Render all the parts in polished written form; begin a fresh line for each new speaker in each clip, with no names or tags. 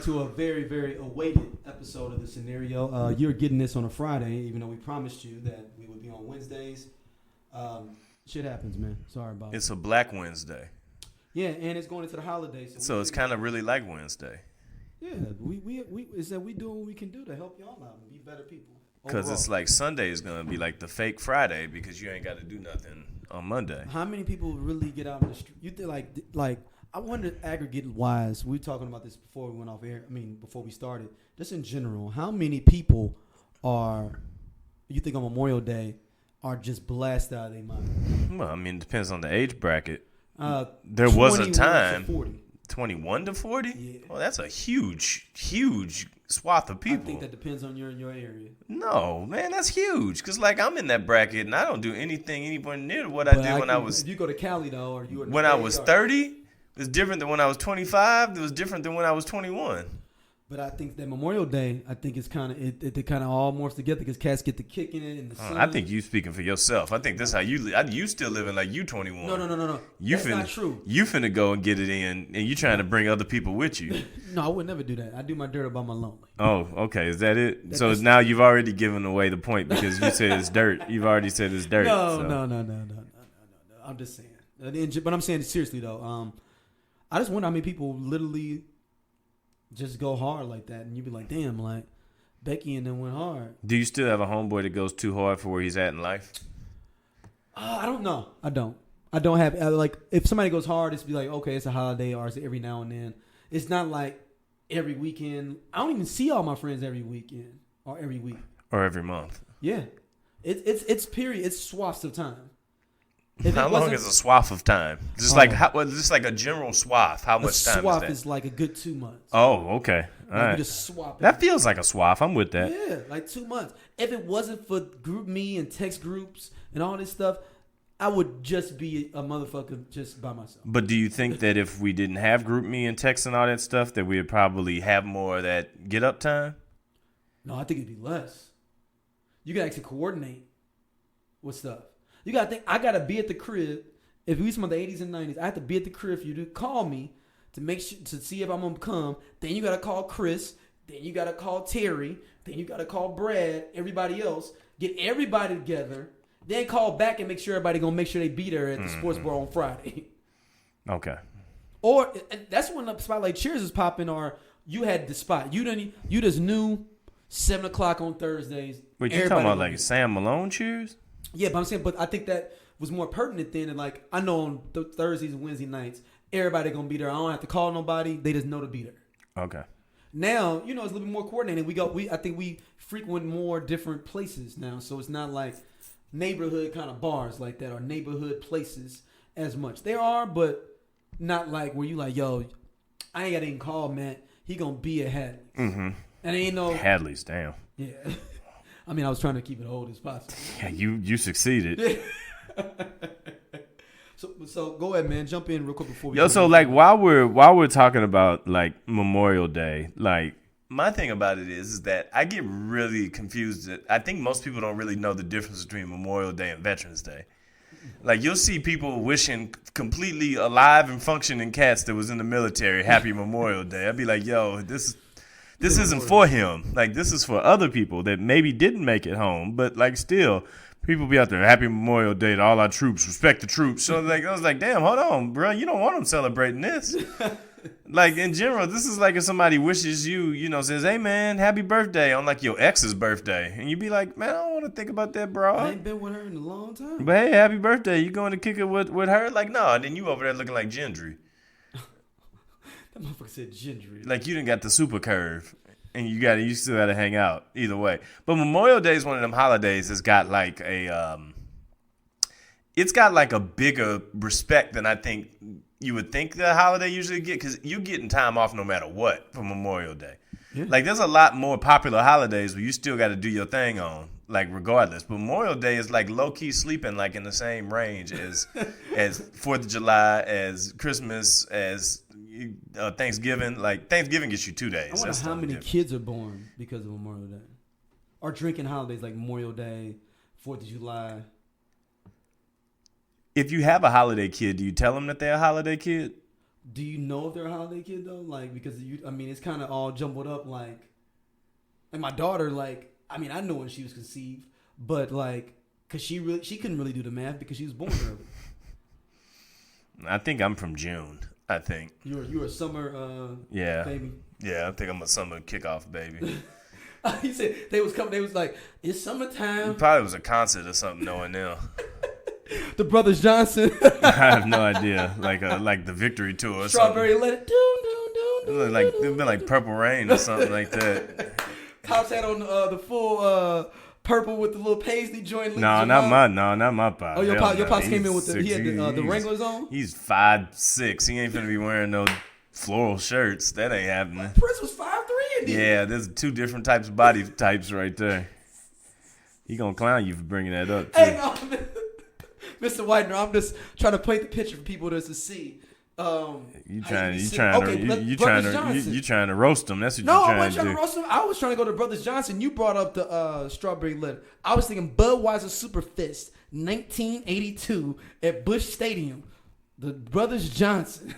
to a very, very awaited episode of The Scenario. You're getting this on a Friday, even though we promised you that we would be on Wednesdays. Shit happens, man. Sorry about it.
It's a Black Wednesday.
Yeah, and it's going into the holidays.
So it's kind of really like Wednesday.
Yeah, we is that we doing what we can do to help y'all out and be better people.
Because it's like Sunday is going to be like the fake Friday because you ain't got to do nothing on Monday.
How many people really get out in the street? You think like I wonder aggregate wise. We were talking about this before we went off air. I mean, before we started. Just in general, how many people are you think on Memorial Day are just blasted out of their mind?
Well, I mean, it depends on the age bracket. There was a time. 21 to 40?
Yeah.
Well, that's a huge swath of people.
I think that depends on your area.
No, man, that's huge. Because, like, I'm in that bracket, and I don't do anything anywhere near what I did when I was...
If you go to Cali, though, or you were...
When I was 30, it's different than when I was 25. It was different than when I was 21.
But I think that Memorial Day, I think it's kind of it kind of all morphs together because cats get to kicking it in the sun.
I think you speaking for yourself. I think that's how you still living like you 21.
No. That's not true.
You finna go and get it in, and you trying to bring other people with you.
No, I would never do that. I do my dirt by my lonely.
Oh, okay. Is that it? So now you've already given away the point because you said it's dirt. You've already said it's dirt.
No. I'm just saying. But I'm saying it seriously though. I just wonder how many people literally just go hard like that, and you'd be like, damn, like Becky and them went hard.
Do you still have a homeboy that goes too hard for where he's at in life?
I don't know. I don't have like if somebody goes hard, it's be like okay, it's a holiday or it's every now and then. It's not like every weekend. I don't even see all my friends every weekend or every week
or every month.
Yeah, it's period. It's swaths of time.
How long is a swath of time? Just like a general swath. How much time is that? A
swath is like a good 2 months.
Oh, okay. All right.
You just swap it.
That feels like a swath. I'm with that.
Yeah, like 2 months. If it wasn't for group me and text groups and all this stuff, I would just be a motherfucker just by myself.
But do you think that if we didn't have group me and text and all that stuff, that we would probably have more of that get up time?
No, I think it'd be less. You can actually coordinate with stuff. You gotta think. I gotta be at the crib. If we from the 80s and 90s, I have to be at the crib for you to call me to make sure to see if I'm gonna come. Then you gotta call Chris. Then you gotta call Terry. Then you gotta call Brad. Everybody else. Get everybody together. Then call back and make sure everybody gonna make sure they be there at the sports bar on Friday.
Okay.
Or that's when the spot like Cheers is popping. Or you had the spot. You just knew 7:00 on Thursdays.
Wait, you talking about like Sam Malone Cheers?
Yeah, but I'm saying, but I think that was more pertinent then. And like, I know on Thursdays and Wednesday nights, everybody gonna be there. I don't have to call nobody; they just know to be there.
Okay.
Now, it's a little bit more coordinated. I think we frequent more different places now, so it's not like neighborhood kind of bars like that or neighborhood places as much. There are, but not like where you like, yo, I ain't gotta even call Matt. He gonna be at Hadley's. Mm-hmm. And ain't no
Hadley's, damn.
Yeah. I mean, I was trying to keep it old as possible.
Yeah, you succeeded.
So go ahead, man. Jump in real quick before we.
So like while we're talking about like Memorial Day, like my thing about it is that I get really confused. I think most people don't really know the difference between Memorial Day and Veterans Day. Like you'll see people wishing completely alive and functioning cats that was in the military happy Memorial Day. I'd be like, yo, this isn't for him. Like, this is for other people that maybe didn't make it home, but, like, still, people be out there, happy Memorial Day to all our troops, respect the troops. So, like, I was like, damn, hold on, bro. You don't want them celebrating this. Like, in general, this is like if somebody wishes you, says, hey, man, happy birthday on, like, your ex's birthday. And you be like, man, I don't want to think about that, bro.
I ain't been with her in a long time.
But, hey, happy birthday. You going to kick it with her? Like, no. And then you over there looking like Gendry.
That motherfucker said Gendry.
Like you done got the super curve, and you still got to hang out either way. But Memorial Day is one of them holidays that's got like it's got like a bigger respect than I think you would think the holiday usually get because you're getting time off no matter what for Memorial Day. Yeah. Like there's a lot more popular holidays where you still got to do your thing on, like regardless. But Memorial Day is like low key sleeping like in the same range as 4th of July, as Christmas, as Thanksgiving. Like Thanksgiving gets you 2 days.
I wonder how many kids are born because of Memorial Day, or drinking holidays like Memorial Day, 4th of July.
If you have a holiday kid, do you tell them that they're a holiday kid?
Do you know if they're a holiday kid though? Like because it's kind of all jumbled up. Like my daughter, like I know when she was conceived, but like because she couldn't really do the math because she was born early.
I think I'm from June. I think
you're a summer baby.
Yeah, I think I'm a summer kickoff baby.
He said they was coming. They was like, it's summertime.
It probably was a concert or something, knowing them.
The Brothers Johnson.
I have no idea. Like the Victory Tour or
Strawberry
something.
Let It Do.
Like it'd been like Purple Rain or something like that.
Cops had on the full purple with the little paisley joint.
Not my pop.
Oh, your pops came in with he had the Wranglers on.
He's 5'6". He ain't finna be wearing no floral shirts. That ain't happening.
Prince was 5'3".
Yeah, there's two different types of body types right there. He gonna clown you for bringing that up too.
Hey, no, Mr. Whitener, I'm just trying to paint the picture for people to see.
You trying to roast them? That's what
no,
you're trying to do.
No, I wasn't trying to roast them. I was trying to go to Brothers Johnson. You brought up the Strawberry Letter. I was thinking Budweiser Superfest, 1982 at Busch Stadium. The Brothers Johnson.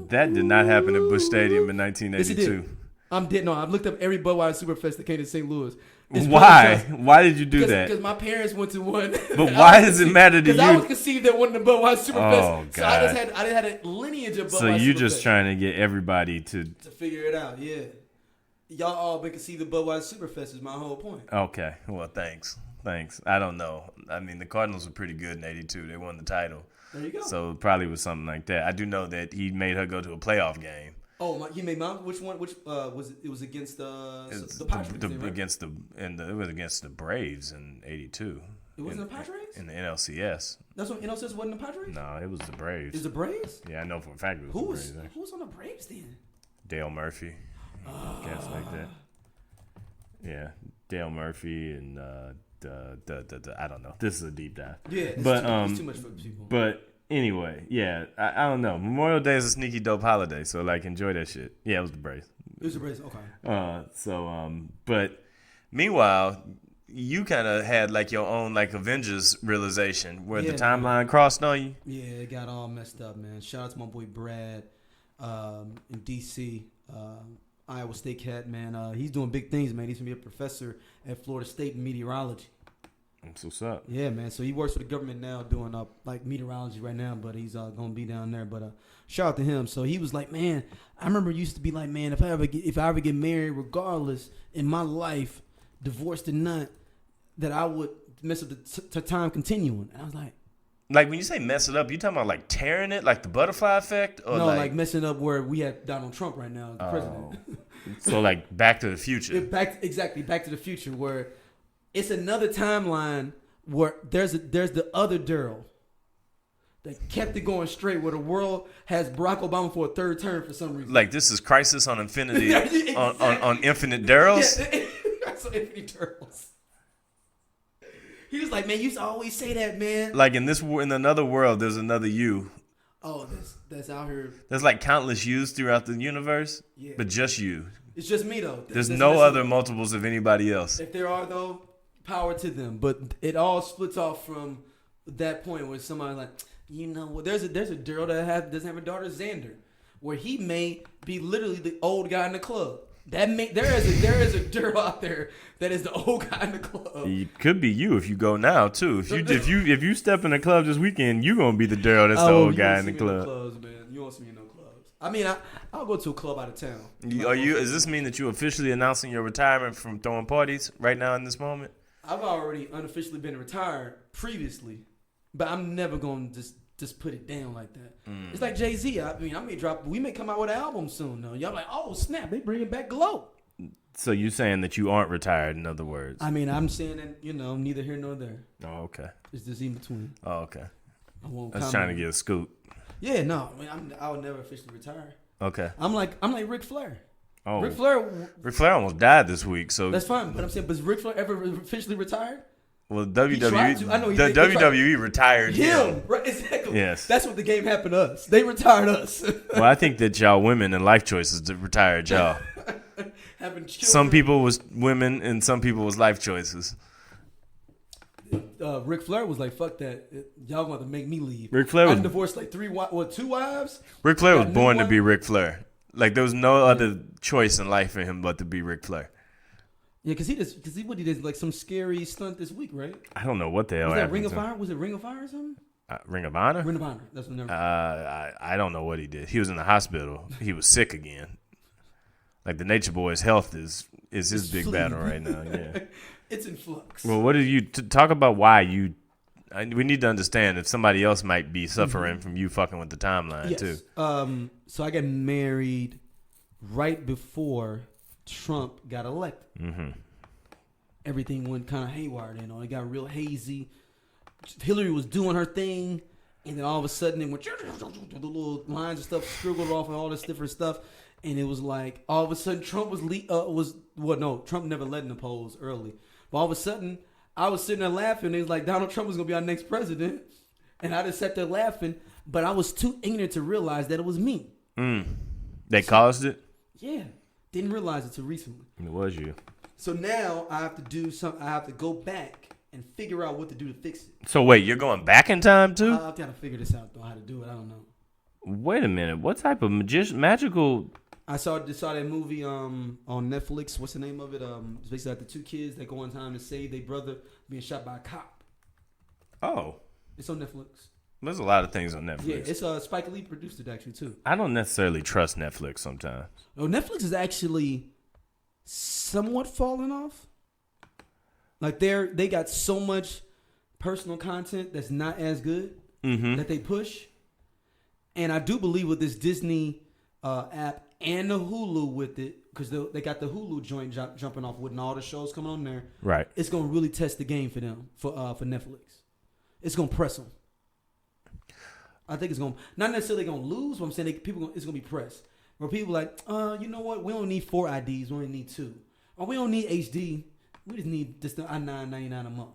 That did not happen at Busch Stadium in 1982.
Yes, it did. I'm dead. No, I've looked up every Budweiser Superfest that came to St. Louis.
Why? Why did you do that?
Because my parents went to one.
But why does it matter to you?
Because I was conceived at one of the Budweiser Superfest.
Oh, God.
So I just had a lineage of Budweiser.
So you just trying to get everybody to
figure it out, yeah. Y'all all been conceived at Budweiser Superfest is my whole point.
Okay. Well, thanks. I don't know. I mean, the Cardinals were pretty good in '82. They won the title.
There you go.
So it probably was something like that. I do know that he made her go to a playoff game.
Oh, he made mom. Which one? Which was it? It was against the Padres.
It was against the Braves in '82.
It wasn't the Padres
in the NLCS.
That's what NLCS wasn't the Padres.
No, it was the Braves.
Is the Braves?
Yeah, I know for a fact it was the Braves.
Who was on the Braves then?
Dale Murphy, guess like that. Yeah, Dale Murphy and I don't know. This is a deep dive.
Yeah, it's too much for people.
But anyway, yeah, I don't know. Memorial Day is a sneaky dope holiday, so like enjoy that shit. Yeah, it was the Braves.
It was the Braves. Okay.
But meanwhile, you kind of had like your own like Avengers realization where the timeline crossed on you.
Yeah, it got all messed up, man. Shout out to my boy Brad in DC, Iowa State cat, man. He's doing big things, man. He's gonna be a professor at Florida State in meteorology.
That's what's up.
Yeah, man. So he works for the government now doing like meteorology right now, but he's gonna be down there. But shout out to him. So he was like, man, I remember used to be like, man, if I ever get married, regardless in my life, divorced or not, that I would mess up the time continuing. And I was like
when you say mess it up, you talking about like tearing it, like the butterfly effect, or
no, like messing up where we had Donald Trump right now as the president.
So like Back to the Future.
Back to the Future, where it's another timeline where there's the other Daryl that kept it going straight, where the world has Barack Obama for a third term for some reason.
Like this is Crisis on Infinity on Infinite Daryls.
Yeah, so Infinite Daryls. He was like, man, you used to always say that, man.
Like in another world, there's another you.
Oh, that's out here.
There's like countless yous throughout the universe, but just you.
It's just me though.
There's no other multiples of anybody else.
If there are though, power to them. But it all splits off from that point where somebody like, you know, well, there's a Daryl that doesn't have a daughter, Xander, where he may be literally the old guy in the club. There is a Daryl out there that is the old guy in the club.
It could be you if you go now too. If you step in the club this weekend, you gonna be the Daryl that's the old guy in the club.
Clubs, man. You won't see me in no clubs. I mean, I'll go to a club out of town.
Does this mean that you officially announcing your retirement from throwing parties right now in this moment?
I've already unofficially been retired previously, but I'm never gonna just put it down like that. It's like Jay-Z. We may come out with an album soon though. Y'all like, oh snap, they bringing back Glow.
So you saying that you aren't retired, in other words?
I mean, I'm saying that, neither here nor there.
Oh, okay.
It's just in between.
Oh, okay.
I won't.
I was trying to get a scoop.
Yeah, no. I would never officially retire.
Okay.
I'm like Ric Flair.
Oh.
Ric Flair
almost died this week, so
that's fine. But I'm saying, was Ric Flair ever officially retired?
Well, WWE retired him.
Right, exactly.
Yes.
That's what the game happened to us. They retired us.
Well, I think that y'all women and life choices retired y'all.
Having children.
Some people was women and some people was life choices.
Ric Flair was like, "Fuck that, y'all going to make me leave."
Ric Flair
I
was
divorced like 2 wives.
Ric Flair was
Got a new
born to
one.
be Ric Flair. Like there was no other choice in life for him but to be Ric Flair.
Yeah, because he did like some scary stunt this week, right?
I don't know what the hell
Was that
happened.
Ring of
to him.
Fire? Was it Ring of Fire or something?
Ring of Honor?
Ring of Honor. That's what never.
I don't know what he did. He was in the hospital. He was sick again. Like the Nature Boy's health is his big battle right now. Yeah.
It's in flux.
Well, what did you talk about? Why you? We need to understand that somebody else might be suffering from you fucking with the timeline too.
So I got married right before Trump got elected.
Mm-hmm.
Everything went kind of haywire. It got real hazy. Hillary was doing her thing, and then all of a sudden it went the little lines and stuff scribbled off and all this different stuff. And it was like all of a sudden Trump Trump never led in the polls early. But all of a sudden I was sitting there laughing. And it was like Donald Trump was gonna be our next president, and I just sat there laughing. But I was too ignorant to realize that it was me.
They caused it.
Yeah, didn't realize it till recently.
It was you.
So now I have to do something. I have to go back and figure out what to do to fix it.
So wait, you're going back in time too?
I've got to figure this out though. How to do it? I don't know.
Wait a minute. What type of magical?
I saw that movie on Netflix. What's the name of it? It's basically like the 2 kids that go in time to save their brother being shot by a cop.
Oh,
It's on Netflix.
there's a lot of things on Netflix.
Yeah, it's Spike Lee produced it actually too.
I don't necessarily trust Netflix sometimes.
Oh, Netflix is actually somewhat falling off. Like they got so much personal content that's not as good that they push. And I do believe with this Disney app and the Hulu with it, because they got the Hulu joint jumping off with all the shows coming on there.
Right.
It's gonna really test the game for them for Netflix. It's gonna press them. I think it's gonna not necessarily gonna lose, but I'm saying it's gonna be pressed. Where people like, you know what? We don't need 4 IDs. We only need 2. Or we don't need HD. We just need just $9.99 a month.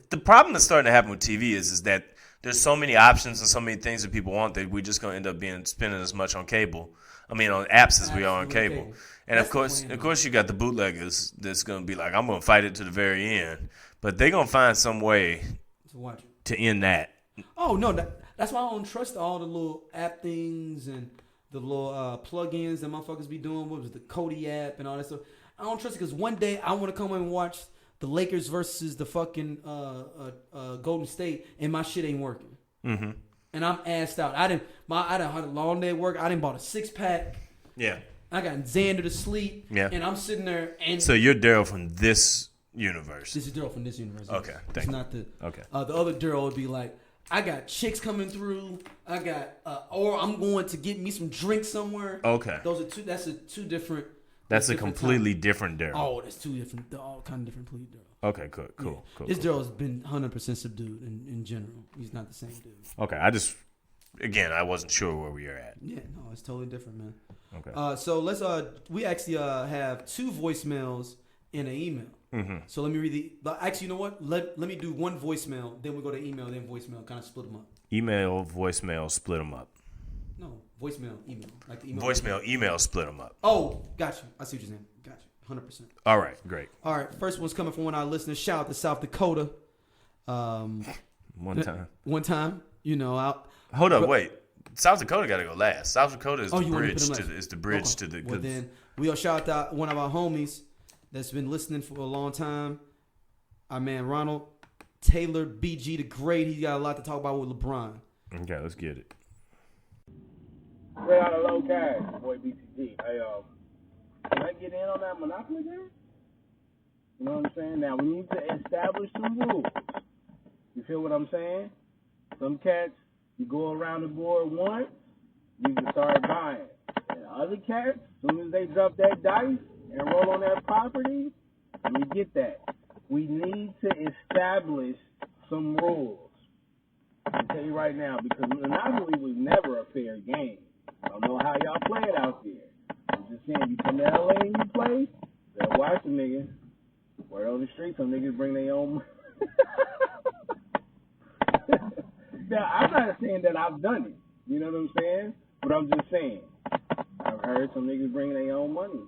The problem that's starting to happen with TV is that there's so many options and so many things that people want that we're just going to end up spending as much on cable. I mean, on apps as we are on cable. And of course, you got the bootleggers that's going to be like, I'm going to fight it to the very end. But they're going to find some way
to watch it.
To end that.
Oh, no. That's why I don't trust all the little app things and the little plugins that motherfuckers be doing. What was the Kodi app and all that stuff? I don't trust it because one day I want to come and watch the Lakers versus the fucking Golden State, and my shit ain't working. Mm-hmm. And I'm assed out. I didn't had a long day at work. I didn't bought a 6-pack.
Yeah.
I got Xander to sleep.
Yeah.
And I'm sitting there. And
so you're Daryl from this universe.
This is Daryl from this universe.
Okay.
It's not the.
Okay.
The other Daryl would be like, I got chicks coming through. I got, or I'm going to get me some drinks somewhere.
Okay.
Those are two. That's two different.
That's a completely different Daryl.
Oh, that's 2 different. They're all kind of different, completely Daryl.
Okay, cool.
This Daryl's been 100% subdued in general. He's not the same dude.
Okay, I wasn't sure where we are at.
Yeah, no, it's totally different, man.
Okay.
So let's we actually have 2 voicemails in an email. Mm-hmm. So let me read actually, you know what? Let me do 1 voicemail, then we go to email, then voicemail, kind of split them up.
Email, voicemail, split them up.
No, voicemail, email, like the email.
Voicemail, email, split them up.
Oh, got you. I see what you're saying. Got you. 100%.
All right, great.
All right, first one's coming from one of our listeners. Shout out to South Dakota.
One time. Hold up, wait. South Dakota got to go last. South Dakota is the bridge to the.
Well, then we'll shout out one of our homies that's been listening for a long time. Our man Ronald Taylor, BG the Great. He got a lot to talk about with LeBron.
Okay, let's get it.
Straight out of low cash, boy BTG. Hey, can I get in on that Monopoly there? You know what I'm saying? Now, we need to establish some rules. You feel what I'm saying? Some cats, you go around the board once, you can start buying. And other cats, as soon as they drop that dice and roll on their property, we get that. We need to establish some rules. I'll tell you right now, because Monopoly was never a fair game. I don't know how y'all play it out there. I'm just saying, you come to LA and you play, better watch them niggas. Word on the street, some niggas bring their own. Now, I'm not saying that I've done it. You know what I'm saying? But I'm just saying, I've heard some niggas bring their own money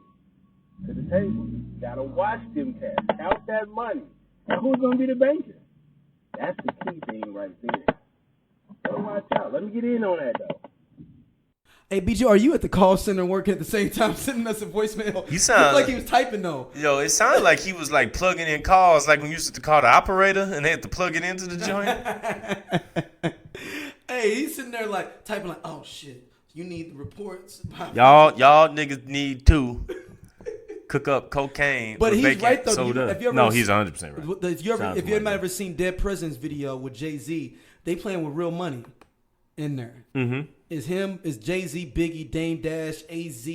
to the table. Gotta watch them cats. Count that money. Now who's gonna be the banker? That's the key thing right there. So watch out. Let me get in on that though.
Hey, BJ, are you at the call center working at the same time sending us a voicemail?
He sound
like he was typing though.
Yo, it sounded like he was like plugging in calls, like when you used to call the operator and they had to plug it into the joint.
Hey, he's sitting there like typing like, oh shit, you need the reports.
Y'all niggas need to cook up cocaine.
But he's
bacon,
right though.
soda.
If you ever
No, he's 100% right.
If you ever seen Dead President's video with Jay-Z, they playing with real money in there.
Mm-hmm.
It's him, it's Jay-Z, Biggie, Dame Dash, AZ,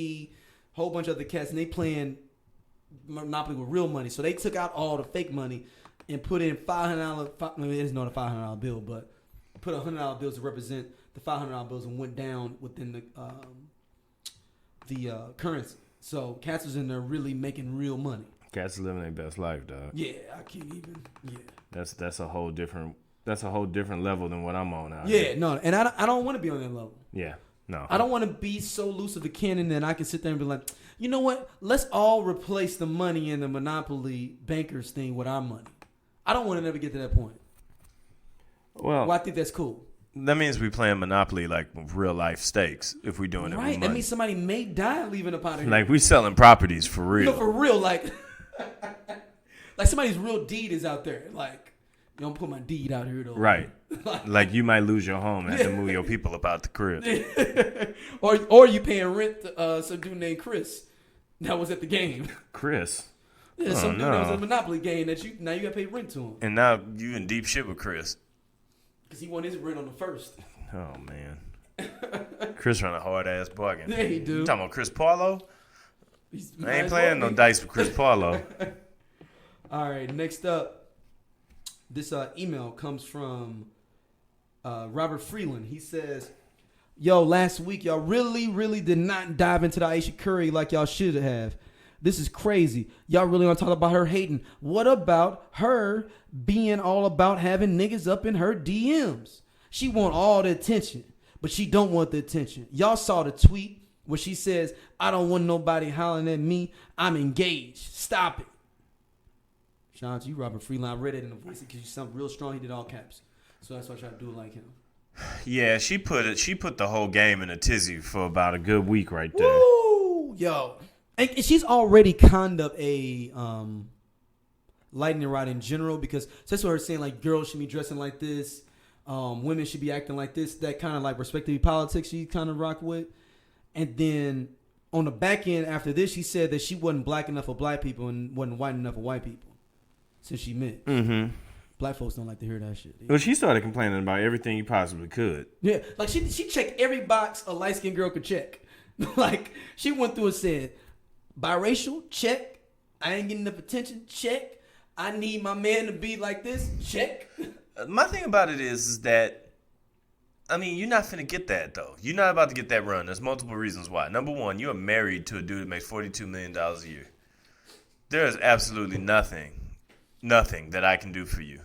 whole bunch of other cats, and they playing Monopoly with real money. So they took out all the fake money and put in $500. I mean, it's not a $500 bill, but put $100 bills to represent the $500 bills and went down within the currency. So cats was in there really making real money.
Cats living their best life, dog.
Yeah, I can't even. Yeah,
that's a whole different level than what I'm on now.
Yeah, no, and I don't want to be on that level.
Yeah, no.
I don't want to be so loose of a cannon that I can sit there and be like, you know what? Let's all replace the money in the Monopoly bankers thing with our money. I don't want to never get to that point. Well, I think that's cool.
That means we playing Monopoly like with real life stakes if we doing it with money.
That means somebody may die leaving up out of here.
Like we selling properties for real.
No, for real, like somebody's real deed is out there. Like, you don't put my deed out here though.
Right. Like you might lose your home and have to move your people up out the crib.
or you paying rent to some dude named Chris that was at the game.
Chris?
Yeah, some dude that was at a Monopoly game that you gotta pay rent to him.
And now you in deep shit with Chris.
Because he won his rent on the first.
Oh, man. Chris run a hard-ass bargain.
Yeah, he do.
You talking about Chris Paulo? I ain't playing no dice with Chris Paulo.
All right, next up. This email comes from Robert Freeland. He says, yo, last week, y'all really, really did not dive into the Aisha Curry like y'all should have. This is crazy. Y'all really want to talk about her hating. What about her being all about having niggas up in her DMs? She want all the attention, but she don't want the attention. Y'all saw the tweet where she says, I don't want nobody hollering at me. I'm engaged. Stop it. Shout out to you, Robert Freeland. I read it in the voice because you sound real strong. He did all caps. So that's why I try to do it like him.
Yeah, she put the whole game in a tizzy for about a good week right there.
Woo! Yo. And she's already kind of a lightning rod in general because that's what her saying, like, girls should be dressing like this, women should be acting like this, that kind of like respective politics she kind of rock with. And then on the back end after this, she said that she wasn't black enough for black people and wasn't white enough for white people since she met. Mm-hmm. Black folks don't like to hear that shit.
Well, she started complaining about everything you possibly could.
Yeah, like she checked every box a light-skinned girl could check. Like, she went through and said, biracial, check. I ain't getting enough attention, check. I need my man to be like this, check.
My thing about it is that, I mean, you're not finna get that, though. You're not about to get that run. There's multiple reasons why. Number one, you are married to a dude that makes $42 million a year. There is absolutely nothing that I can do for you.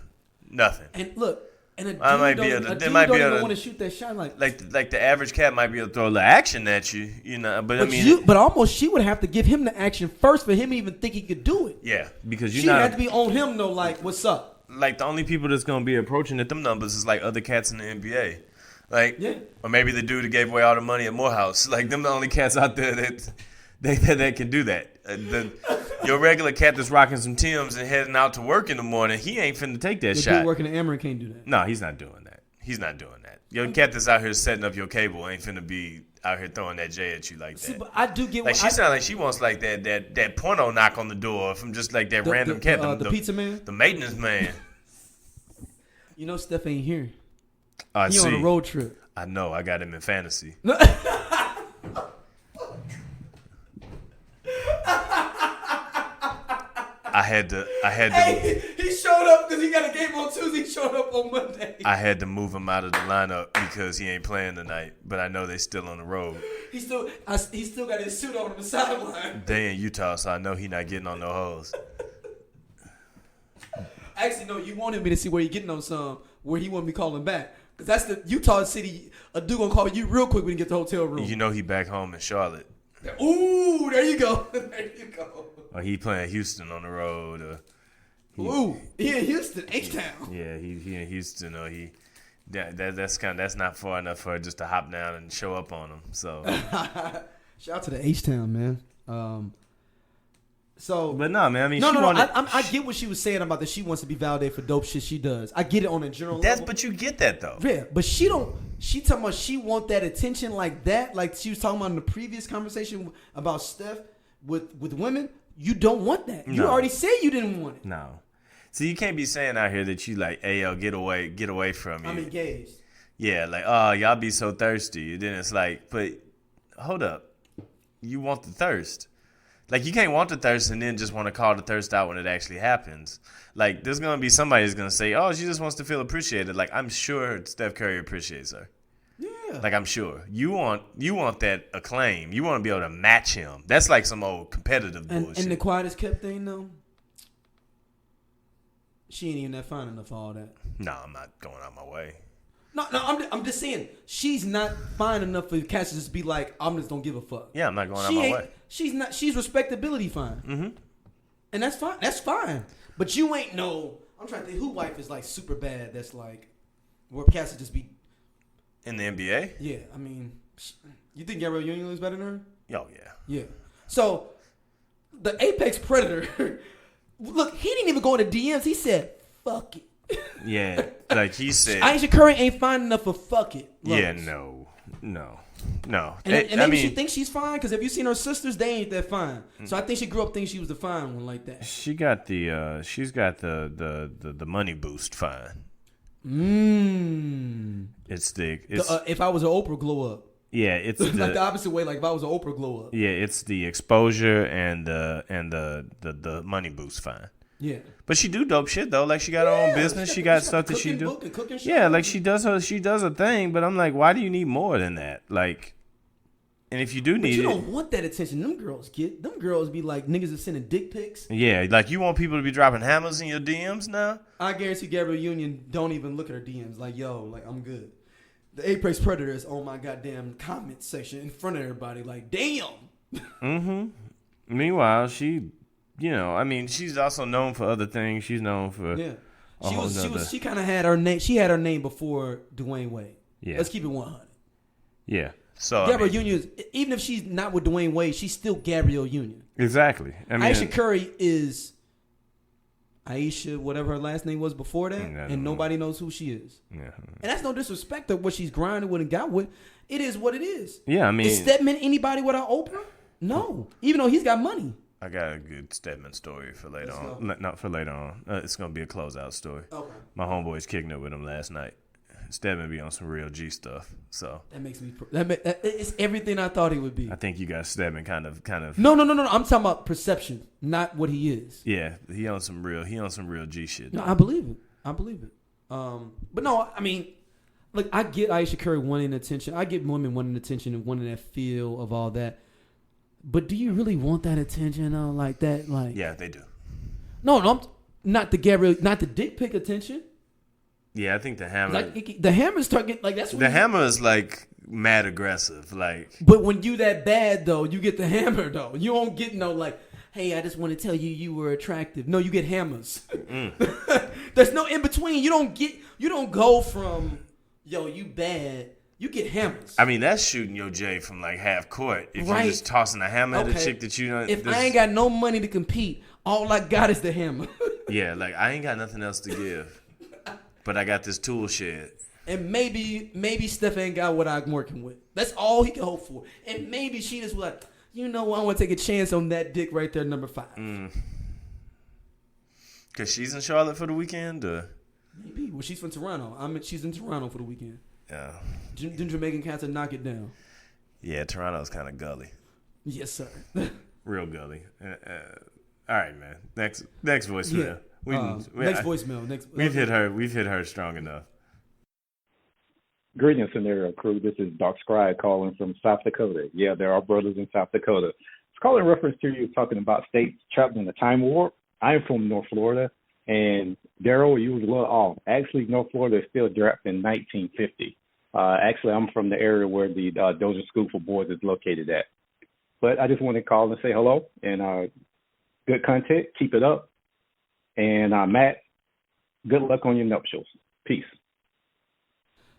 Nothing.
And look, and a dude
I might be able to, they might be able to
want to shoot that shot like
the average cat might be able to throw a little action at you, you know. But I mean,
but almost she would have to give him the action first for him to even think he could do it.
Yeah, because
she had to be on him though. Like, what's up?
Like the only people that's gonna be approaching at them numbers is like other cats in the NBA, like, yeah. Or maybe the dude that gave away all the money at Morehouse. Like them, the only cats out there that can do that. Your regular cat that's rocking some Timbs and heading out to work in the morning, he ain't finna take that shot.
The dude working at Emory can't do that.
No, he's not doing that. Your cat that's out here setting up your cable ain't finna be out here throwing that J at you like that.
See, but I do get
like she sounds like she wants like that porno knock on the door from just like that random cat.
The pizza man,
the maintenance man.
You know, Steph ain't here.
He
on a road trip.
I know. I got him in fantasy. I had to.
Hey, he showed up because he got a game on Tuesday. He showed up on Monday.
I had to move him out of the lineup because he ain't playing tonight. But I know they still on the road.
He still got his suit on the sideline.
They in Utah, so I know he not getting on no hoes.
Actually, no. You wanted me to see where he getting on some where he wouldn't be calling back because that's the Utah City. A dude gonna call you real quick when you get to the hotel room.
You know he back home in Charlotte.
Ooh, there you go. There you go.
Or he playing Houston on the road. Or
Ooh, he in Houston, H-Town.
Yeah, he in Houston. That's not far enough for her just to hop down and show up on him. So
shout out to the H-Town, man.
But no, man. I mean,
I get what she was saying about that. She wants to be validated for dope shit she does. I get it on a general level.
But you get that though.
Yeah, but she don't. She talking about she want that attention like that. Like she was talking about in the previous conversation about Steph with women. You don't want that. You already said you didn't want it.
No. So you can't be saying out here that you like, hey, yo, get away from me.
I'm engaged.
Yeah, like, oh, y'all be so thirsty. And then it's like, but hold up. You want the thirst. Like, you can't want the thirst and then just want to call the thirst out when it actually happens. Like, there's going to be somebody who's going to say, oh, she just wants to feel appreciated. Like, I'm sure Steph Curry appreciates her.
Yeah.
Like, I'm sure. You want that acclaim. You want to be able to match him. That's like some old competitive bullshit.
And the quiet as kept thing, though, she ain't even that fine enough for all that.
No, I'm not going out my way.
No, I'm just saying she's not fine enough for cats to just be like, I'm just don't give a fuck.
Yeah, I'm not going out my way.
She's not. She's respectability fine.
Mm-hmm.
And that's fine. That's fine. But you ain't no. I'm trying to think who wife is like super bad. That's like where cats just be
in the NBA.
Yeah, I mean, you think Gabrielle Union is better than her?
Oh yeah.
Yeah. So the apex predator. Look, he didn't even go into DMs. He said, "Fuck it."
Yeah, like he said,
Aisha Curry ain't fine enough for fuck it.
Yeah, no.
And maybe she thinks she's fine because have you seen her sisters? They ain't that fine. So I think she grew up thinking she was the fine one like that.
She's got the money boost fine. It's
if I was an Oprah glow up.
Yeah, it's
like the opposite way. Like if I was an Oprah glow up.
Yeah, it's the exposure and the money boost fine.
Yeah,
but she do dope shit though. Like she got her own business. She got stuff that she do. Yeah, like she does a thing. But I'm like, why do you need more than that? Like, and if you do need it,
you don't want that attention. Them girls be like niggas are sending dick pics.
Yeah, like you want people to be dropping hammers in your DMs now.
I guarantee Gabrielle Union don't even look at her DMs. Like, yo, like I'm good. The apex predator is on my goddamn comment section in front of everybody. Like, damn.
Mm-hmm. Meanwhile, she. You know, I mean, she's also known for other things. She's known for
She kind of had her name. She had her name before Dwayne Wade. Yeah, let's keep it 100.
Yeah. So
Gabrielle Union, even if she's not with Dwayne Wade, she's still Gabrielle Union.
Exactly. I mean,
Aisha Curry is Aisha, whatever her last name was before that, and nobody knows who she is. Yeah. And that's no disrespect to what she's grinding with and got with. It is what it is.
Yeah, I mean,
is Stedman anybody without Oprah? No, even though he's got money.
I got a good Stedman story for later on. Not for later on. It's going to be a closeout story. Okay. My homeboys kicking it with him last night. Stedman be on some real G stuff. So
that makes me. It's everything I thought he would be.
I think you got Stedman kind of.
No. I'm talking about perception, not what he is.
Yeah, he on some real G shit.
No, I believe it. But no, I mean, look, I get Aisha Curry wanting attention. I get women wanting attention and wanting that feel of all that. But do you really want that attention like that? Like,
yeah, they do.
No, not the dick pic attention.
Yeah, I think the hammer.
The hammer's target like that's.
The hammer is like mad aggressive, like.
But when you that bad though, you get the hammer though. You don't get no like, hey, I just want to tell you were attractive. No, you get hammers. There's no in between. You don't go from yo, you bad. You get hammers.
I mean, that's shooting your J from like half court. If you're just tossing a hammer at a chick that you know.
If I ain't got no money to compete, all I got is the hammer.
Yeah, like I ain't got nothing else to give, but I got this tool shed.
And maybe Steph ain't got what I'm working with. That's all he can hope for. And maybe she just like, I want to take a chance on that dick right there, number 5.
Cause she's in Charlotte for the weekend.
Maybe. Well, she's from Toronto. She's in Toronto for the weekend.
Yeah.
Then Jamaican cats will knock it down.
Yeah, Toronto's kind of gully.
Yes, sir.
Real gully. All right, man. Next voicemail.
Yeah. Next voicemail.
We've hit her strong enough.
Greetings, Scenario Crew. This is Doc Scribe calling from South Dakota. Yeah, there are brothers in South Dakota. It's calling reference to you talking about states trapped in a time warp. I'm from North Florida, and Daryl, you was a little off. Actually, North Florida is still drafted in 1950. Actually, I'm from the area where the Dozier School for Boys is located at. But I just want to call and say hello, and good content. Keep it up. And Matt, good luck on your nuptials. Peace.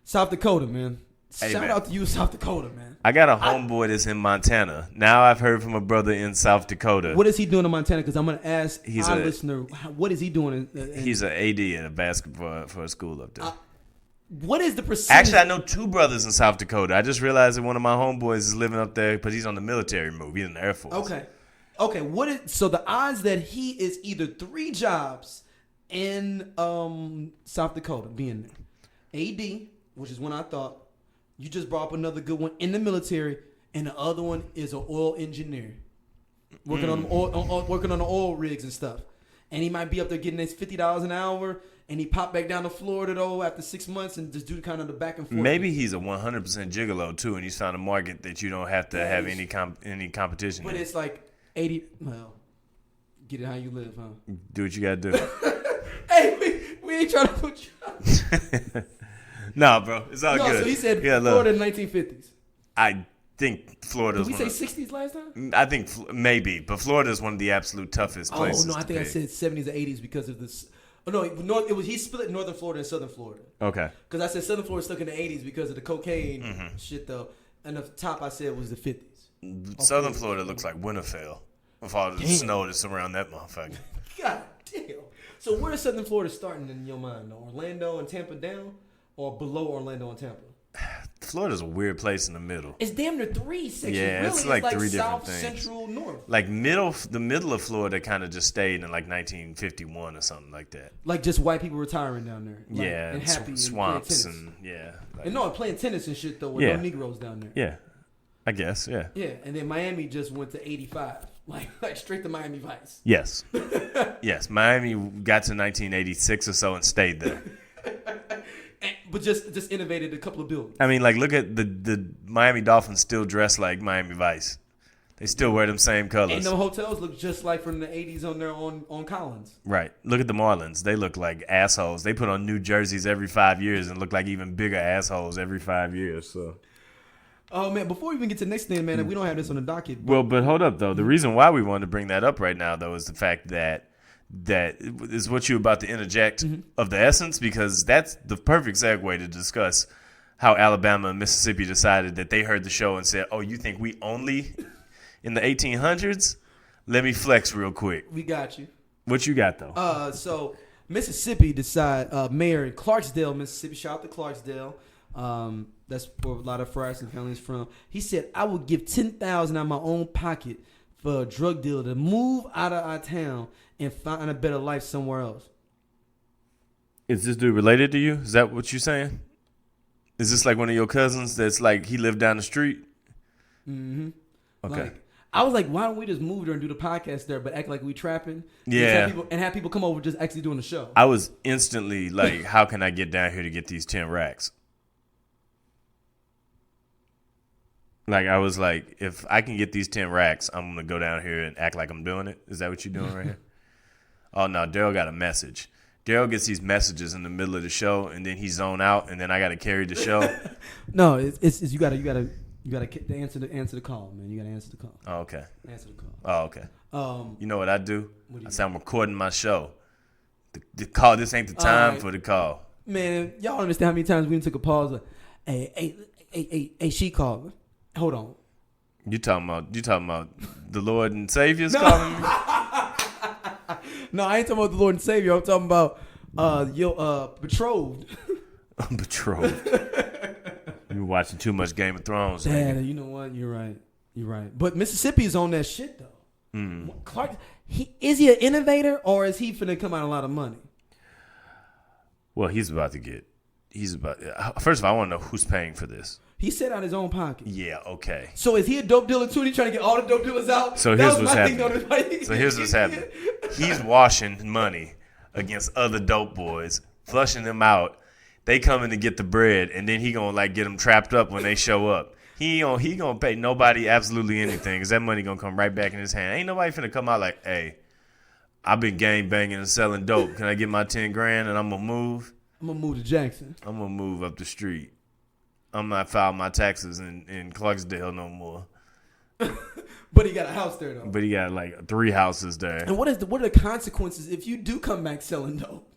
South Dakota, man.
Hey,
Shout
man.
out to you, South Dakota, man.
I got a homeboy that's in Montana. Now I've heard from a brother in South Dakota.
What is he doing in Montana? Because I'm going to ask
He's
our
a-
listener, what is he doing?
He's an AD at a basketball for a school up there.
What is the percentage?
Actually, I know two brothers in South Dakota. I just realized that one of my homeboys is living up there, but he's on the military move. He's in the Air Force.
Okay. So the odds that he is either 3 jobs in South Dakota being there. AD, which is one I thought. You just brought up another good one in the military, and the other one is an oil engineer working on the oil rigs and stuff. And he might be up there getting his $50 an hour, and he popped back down to Florida though after 6 months and just do kind of the back and forth.
Maybe he's a 100% gigolo too, and he's found a market that you don't have to have any competition.
But
in.
it's like 80. Well, get it how you live, huh?
Do what you gotta do.
Hey, we ain't trying to put you.
Nah, bro, it's all
No,
good.
so he said
Yeah,
Florida
look,
in the 1950s.
I think Florida's.
Did we
one
say
of-
60s last time?
I think maybe, but Florida is one of the absolute toughest places.
Oh no, I think I
to
said 70s or 80s because of this. Oh no, he split Northern Florida and Southern Florida.
Okay.
Because I said Southern Florida stuck in the 80s because of the cocaine shit though, and the top I said was the 50s.
Southern Florida looks like Winterfell with all the snow that's around that motherfucker.
God damn. So where is Southern Florida starting in your mind? Orlando and Tampa down, or below Orlando and Tampa?
Florida's a weird place in the middle.
It's damn near 3 sections.
Yeah,
really.
it's like 3 different
South,
things.
Central, North.
Like the middle of Florida kind of just stayed in like 1951 or something like that.
Like just white people retiring down there. Like,
Yeah,
and happy
swamps
and playing tennis.
and yeah. Like,
And no, playing tennis and shit though with
Yeah.
no Negroes down there.
yeah, I guess, yeah.
Yeah, and then Miami just went to 85, like straight to Miami Vice.
Yes. Yes, Miami got to 1986 or so and stayed there.
But just innovated a couple of buildings.
I mean, like, look at the Miami Dolphins still dress like Miami Vice. They still wear them same colors.
And the hotels look just like from the 80s on there on Collins.
Right. Look at the Marlins. They look like assholes. They put on new jerseys every 5 years and look like even bigger assholes every 5 years. So.
Oh, man, before we even get to the next thing, man, we don't have this on the docket.
Well, but hold up, though. The reason why we wanted to bring that up right now, though, is the fact that is what you're about to interject of the essence, because that's the perfect segue to discuss how Alabama and Mississippi decided that they heard the show and said, oh, you think we only in the 1800s? Let me flex real quick.
We got you.
What you got, though?
So Mississippi mayor in Clarksdale, Mississippi, shout out to Clarksdale. That's where a lot of Frierson families from. He said, I would give $10,000 out of my own pocket for a drug dealer to move out of our town and find a better life somewhere else.
Is this dude related to you? Is that what you're saying? Is this like one of your cousins that's like he lived down the street?
Mm-hmm.
Okay.
Like, I was like, why don't we just move there and do the podcast there, but act like we trapping?
Yeah.
And have people come over just actually doing the show.
I was instantly like, how can I get down here to get these 10 racks? Like, I was like, if I can get these 10 racks, I'm going to go down here and act like I'm doing it. Is that what you're doing right here? Oh, no, Daryl got a message. Daryl gets these messages in the middle of the show, and then he zone out, and then I got to carry the show.
No, it's you gotta answer the call, man. You gotta answer the call.
Oh, okay.
Answer the call.
Oh, okay. You know what I do?
What do you
I say I'm recording my show. The call. This ain't the time for the call.
Man, y'all don't understand how many times we took a pause. Like, hey, she called. Hold on.
You talking about the Lord and Savior's calling me?
No, I ain't talking about the Lord and Savior. I'm talking about your betrothed.
I'm betrothed. You're watching too much Game of Thrones.
Dad,
nigga.
you know what? You're right. But Mississippi is on that shit though. Clark, is he an innovator or is he finna come out a lot of money?
Well, first of all, I want to know who's paying for this.
He set out his own pocket.
Yeah, okay.
So is he a dope dealer too? And he trying to get all the dope dealers out?
So
That
here's
was
what's
my thing,
happening.
though.
So here's what's happening. He's washing money against other dope boys, flushing them out. They coming to get the bread, and then he gonna like get them trapped up when they show up. He gonna pay nobody absolutely anything, cause that money gonna come right back in his hand. Ain't nobody finna come out like, hey, I've been gang banging and selling dope. Can I get my 10 grand and I'm gonna move?
I'm gonna move to Jackson.
I'm gonna move up the street. I'm not filing my taxes in Clarksdale no more.
But he got a house there though.
But he got like 3 houses there.
And what are the consequences if you do come back selling dope?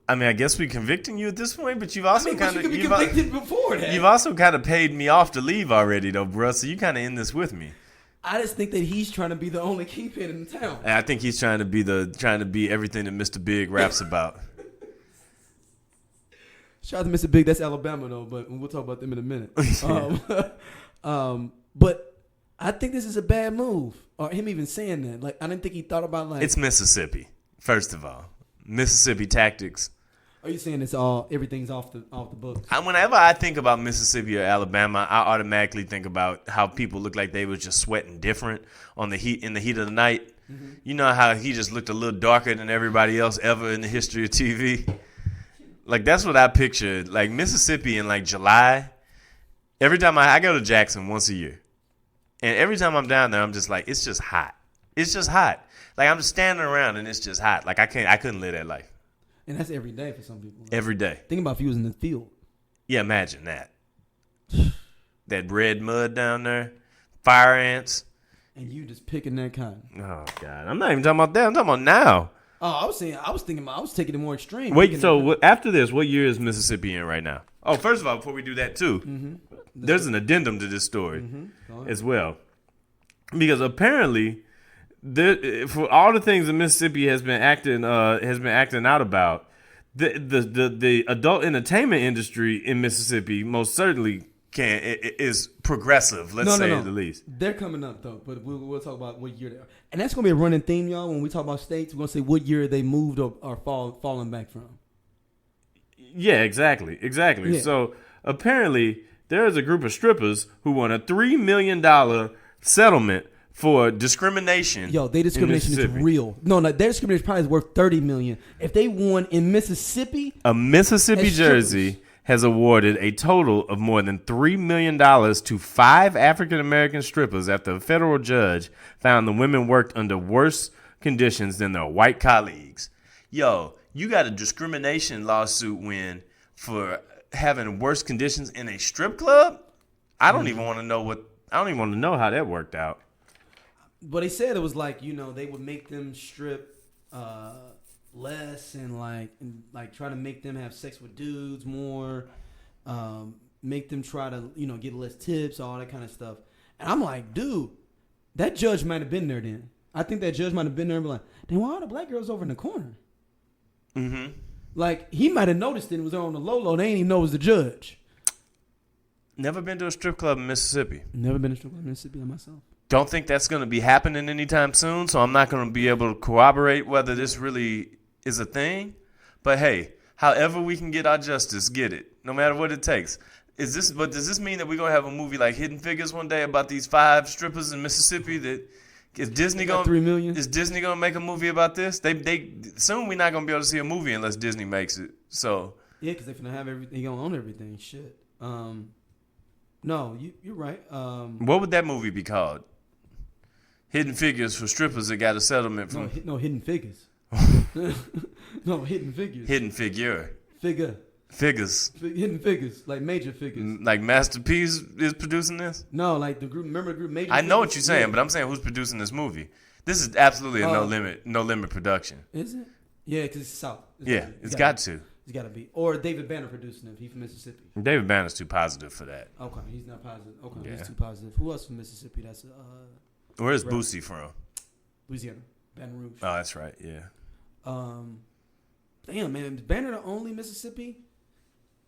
I mean, I guess we're convicting you at this point, but you've also
But you could be convicted before that.
You've also kind of paid me off to leave already, though, bro. So you kind of in this with me.
I just think that he's trying to be the only kingpin in the town.
And I think he's trying to be everything that Mr. Big raps about.
Shout out to Mr. Big. That's Alabama though, but we'll talk about them in a minute. But I think this is a bad move, or him even saying that. Like, I didn't think he thought about like.
It's Mississippi, first of all. Mississippi tactics.
Are you saying everything's off the books?
Whenever I think about Mississippi or Alabama, I automatically think about how people look like they was just sweating different in the heat of the night. Mm-hmm. You know how he just looked a little darker than everybody else ever in the history of TV. Like that's what I pictured. Like Mississippi in like July. Every time I go to Jackson once a year, and every time I'm down there, I'm just like, it's just hot. It's just hot. Like I'm just standing around and it's just hot. Like I couldn't live that life.
And that's every day for some people. Right?
Every day.
Think about if you was in the field.
Yeah, imagine that. That red mud down there, fire ants.
And you just picking that cotton.
Oh God, I'm not even talking about that. I'm talking about now.
Oh, I was taking it more extreme.
Wait, so after this, what year is Mississippi in right now? Oh, first of all, before we do that too, there's an addendum to this story as well, because apparently, for all the things that Mississippi has been acting out about, the adult entertainment industry in Mississippi most certainly is progressive. Let's say at the least.
They're coming up though, but we'll talk about what year they are, and that's gonna be a running theme, y'all. When we talk about states, we're gonna say what year they moved or fallen back from.
Yeah, exactly. Yeah. So apparently, there is a group of strippers who won a $3 million settlement for discrimination.
Yo, their discrimination is real. No, their discrimination probably is worth $30 million. If they won in Mississippi,
a Mississippi Jersey has awarded a total of more than $3 million to 5 African American strippers after a federal judge found the women worked under worse conditions than their white colleagues. Yo, you got a discrimination lawsuit win for having worse conditions in a strip club? I don't even want to know how that worked out.
But they said it was like, they would make them strip less and like try to make them have sex with dudes more, make them try to, get less tips, all that kind of stuff. And I'm like, dude, that judge might have been there then. I think that judge might have been there and be like, then why are the black girls over in the corner? Mm-hmm. Like, he might have noticed it was on the low. They ain't even know it was the judge.
Never been to a strip club in Mississippi.
Never been to a strip club in Mississippi myself.
Don't think that's going to be happening anytime soon, so I'm not going to be able to corroborate whether this really is a thing. But hey, however we can get our justice, get it, no matter what it takes. Does this mean that we're going to have a movie like Hidden Figures one day about these 5 strippers in Mississippi? That is Disney going
$3 million?
Is Disney going to make a movie about this? They soon we're not going to be able to see a movie unless Disney makes it. So
yeah, because they're going to have everything. They going to own everything. Shit. No, you're right.
What would that movie be called? Hidden Figures for strippers that got a settlement from...
No, Hidden Figures. No, Hidden Figures.
Hidden Figure.
Figures.
Figures.
Hidden Figures, like Major Figures.
Like Master P's is producing this?
No, like the group. Remember the group Major?
I know what you're saying, but I'm saying who's producing this movie. This is absolutely a no limit production.
Is it? Yeah, because it's South.
It's got to.
It's got to be. Or David Banner producing it. He's from Mississippi.
David Banner's too positive for that.
Okay, he's not positive. Okay, yeah. He's too positive. Who else from Mississippi? That's
Where's Boosie from?
Louisiana, Baton Rouge.
Oh, that's right. Yeah.
Damn, man, is Banner the only Mississippi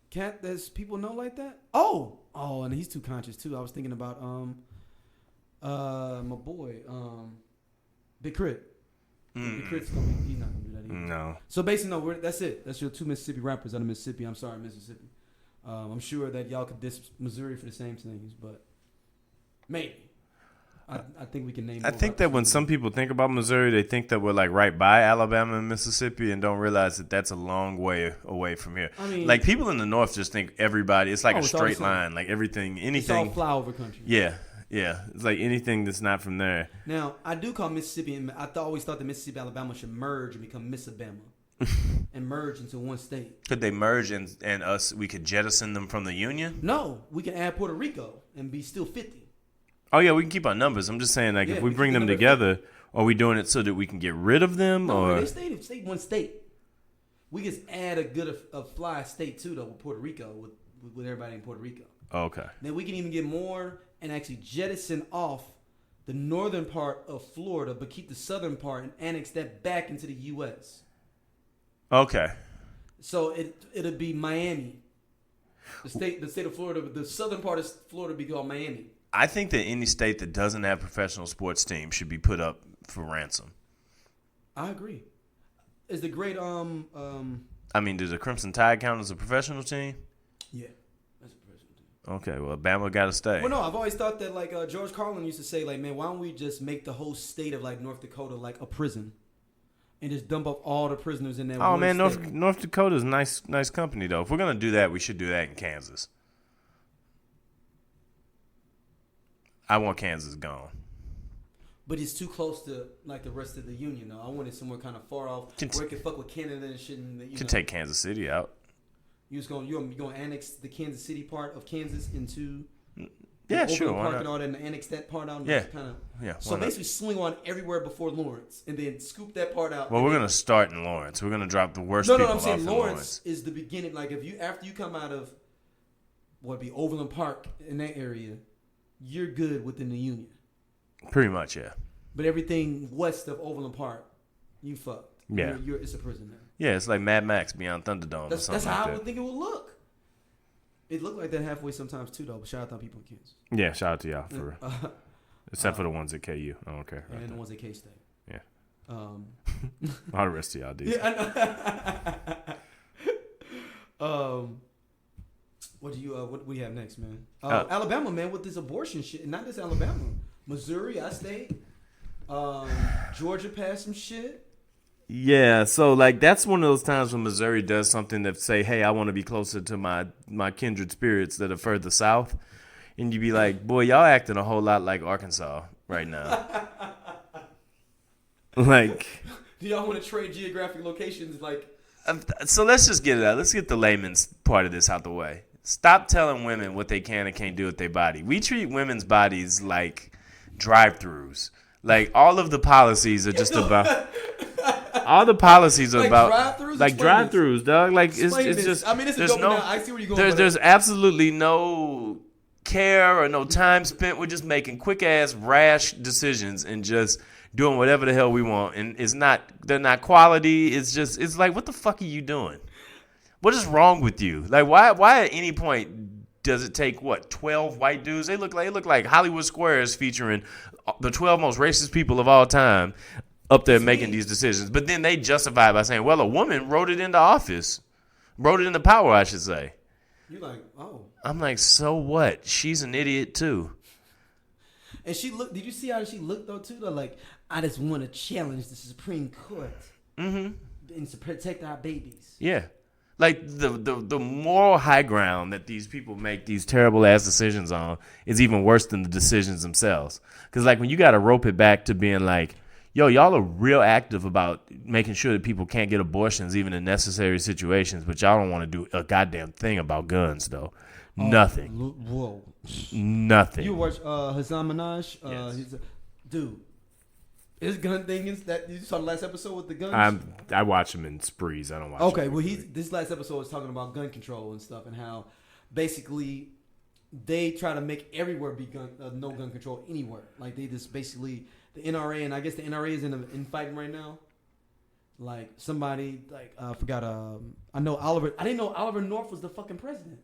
cat that people know like that? Oh, and he's too conscious too. I was thinking about my boy, Big Crit. Big Crit's he's not gonna do that either.
No.
So basically, that's it. That's your 2 Mississippi rappers out of Mississippi. I'm sorry, Mississippi. I'm sure that y'all could diss Missouri for the same things, but maybe. I think we can name.
I think that when some people think about Missouri, they think that we're like right by Alabama and Mississippi, and don't realize that that's a long way away from here. I mean, like people in the North just think everybody. It's like a straight line. Like anything. It's all
flyover country.
Yeah. It's like anything that's not from there.
Now I do call Mississippi, and always thought that Mississippi, Alabama should merge and become Miss Alabama, and merge into one state.
Could they merge and we could jettison them from the Union?
No, we can add Puerto Rico and be still 50.
Oh yeah, we can keep our numbers. I'm just saying, like,
Yeah,
if we
we
bring
keep
them
the
together, are we doing it so that we can get rid of them,
No,
or
they stayed one state. We just add a fly state too, though, with Puerto Rico, with everybody in Puerto Rico.
okay?
Then we can even get more and actually jettison off the northern part of Florida, but keep the southern part and annex that back into the U.S.
Okay.
So it'll be Miami. The state of Florida, the southern part of Florida be called Miami.
I think that any state that doesn't have professional sports teams should be put up for ransom.
I agree. Is the great
I mean, does the Crimson Tide count as a professional team?
yeah, that's a professional team.
Okay, well, Bama got to stay.
Well, no, I've always thought that like George Carlin used to say, like, man, why don't we just make the whole state of like North Dakota like a prison, and just dump off all the prisoners in that.
Oh
one
man,
state.
North Dakota's nice company though. If we're gonna do that, we should do that in Kansas. I want Kansas gone.
But it's too close to like the rest of the union. Though I want it somewhere kind of far off where it can fuck with Canada and shit. And you
Can take Kansas City out.
you're gonna annex the Kansas City part of Kansas into
Yeah,
Overland
sure. Why
Park
not?
and all that, and annex that part out. And
Yeah.
kind of
Yeah.
So
why not?
basically, swing on everywhere before Lawrence, and then scoop that part out.
Well,
and
we're
then-
gonna start in Lawrence. We're gonna drop the worst
No,
people
I'm
off
saying
in
Lawrence is the beginning. Like if you after you come out of what be Overland Park in that area, you're good within the union.
Pretty much, yeah.
But everything west of Overland Park, you fucked.
Yeah.
It's a prison now.
Yeah, it's like Mad Max Beyond Thunderdome or
That's
something
how
like
I
that.
would think it would look. It looked like that halfway sometimes too, though. But shout out to people in Kansas.
Yeah, shout out to y'all for except for the ones at KU. I don't care.
And then the ones at K-State.
Yeah.
Um,
All the rest of y'all do.
yeah, I know. What do we have next, man? Alabama, man, with this abortion shit. Not just Alabama. Missouri, I stayed. Georgia passed some shit.
Yeah, so like that's one of those times when Missouri does something that say, "Hey, I want to be closer to my kindred spirits that are further south," and you be like, "Boy, y'all acting a whole lot like Arkansas right now." Like,
Do y'all want to trade geographic locations? Like,
so let's just get it out. Let's get the layman's part of this out the way. Stop telling women what they can and can't do with their body. We treat women's bodies like drive-throughs. Like all of the policies are just about. All the policies are
Like
about
drive-thrus?
like
Explain
drive-throughs, dog. Like
Explain
it's
this.
just.
I mean, it's a
there's
dope now. I see where you're going.
There's absolutely no care or no time spent. We're just making quick ass rash decisions and just doing whatever the hell we want. And they're not quality. It's like, what the fuck are you doing? What is wrong with you? Like why at any point does it take 12 white dudes? They look like Hollywood Squares featuring the 12 most racist people of all time up there making these decisions. But then they justify it by saying, well, a woman wrote it into power, I should say.
You're like, oh.
I'm like, so what? She's an idiot too.
And she looked. Did you see how she looked though too? Though, like, I just want to challenge the Supreme Court and to protect our babies.
Yeah. Like the moral high ground that these people make these terrible ass decisions on is even worse than the decisions themselves. Because like when you got to rope it back to being like, yo, y'all are real active about making sure that people can't get abortions even in necessary situations, but y'all don't want to do a goddamn thing about guns though. Nothing.
Whoa.
Nothing.
You watch Hassan Minaj?
Yes.
Dude, his gun thing is that you saw the last episode with the guns.
I watch him in sprees. I don't watch.
Okay,
him
well, this last episode was talking about gun control and stuff, and how basically they try to make everywhere be no gun control anywhere. Like they just basically the NRA, and I guess the NRA is in fighting right now. Like somebody, like I forgot. I know Oliver. I didn't know Oliver North was the fucking president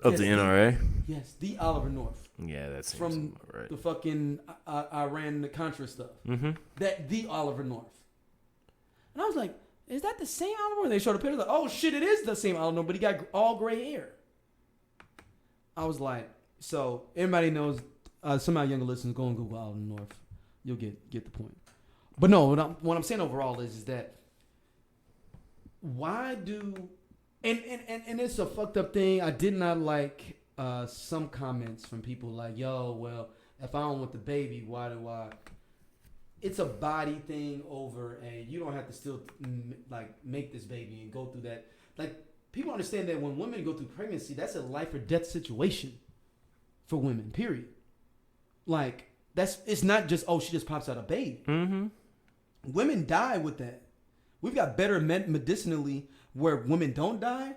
of the NRA.
Yes, the Oliver North.
Yeah, that's
From
right.
the fucking Iran the Contra stuff.
Mm-hmm.
That the Oliver North. And I was like, is that the same Oliver? And they showed a picture like, oh shit, it is the same Oliver North, but he got all gray hair. I was like, so everybody knows. Some of our younger listeners go and Google Oliver North. You'll get the point. But no, what I'm saying overall is that why do and it's a fucked up thing. I did not like some comments from people like, yo, well, if I don't want the baby, why do I? It's a body thing over, and you don't have to still like make this baby and go through that. Like people understand that when women go through pregnancy, that's a life or death situation for women. Period. Like it's not just she just pops out a baby.
Mm-hmm.
Women die with that. We've got better medicinally where women don't die,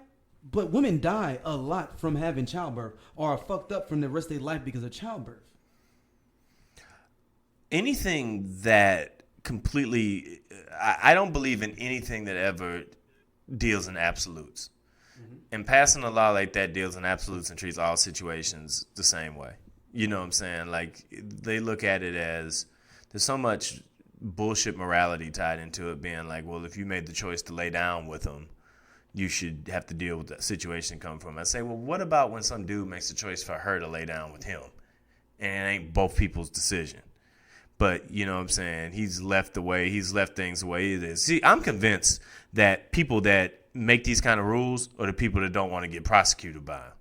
but women die a lot from having childbirth or are fucked up from the rest of their life because of childbirth.
Anything that completely, I don't believe in anything that ever deals in absolutes. Mm-hmm. And passing a law like that deals in absolutes and treats all situations the same way. You know what I'm saying? Like, they look at it as there's so much bullshit morality tied into it, being like, well, if you made the choice to lay down with them, you should have to deal with that situation come from. I say, well, what about when some dude makes the choice for her to lay down with him? And it ain't both people's decision. But, you know what I'm saying, he's left things the way it is. See, I'm convinced that people that make these kind of rules are the people that don't want to get prosecuted by them.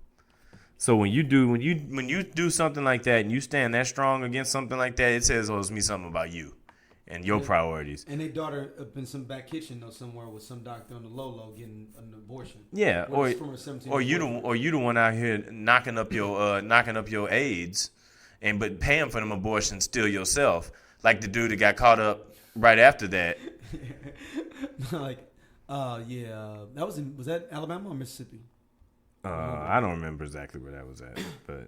So when you do something like that and you stand that strong against something like that, it says, it's me something about you and your priorities.
And their daughter up in some back kitchen or somewhere with some doctor on the low getting an abortion.
Yeah, or you the one out here knocking up your AIDS. But paying for them abortions still yourself, like the dude that got caught up right after that.
That was that Alabama or Mississippi?
I don't remember exactly where that was at, but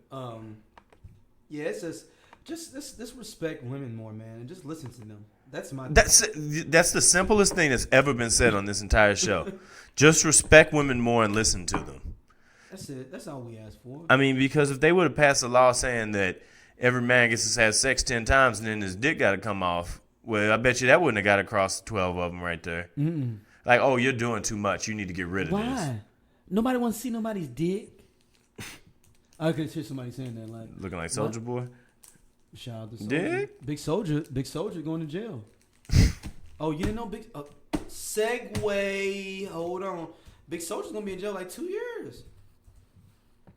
it's just respect women more, man, and just listen to them.
That's the simplest thing that's ever been said on this entire show. Just respect women more and listen to them.
That's it. That's all we ask for.
I mean, because if they would have passed a law saying that every man gets to have sex 10 times and then his dick got to come off, well, I bet you that wouldn't have got across 12 of them right there.
Mm-mm.
Like, you're doing too much. You need to get rid of this.
Why? Nobody wants to see nobody's dick. I could hear somebody saying that. Like,
looking like Soulja Boy.
Shout out to Soulja.
Dick?
Big Soulja going to jail. You didn't know segue. Hold on. Big Soulja's going to be in jail like 2 years.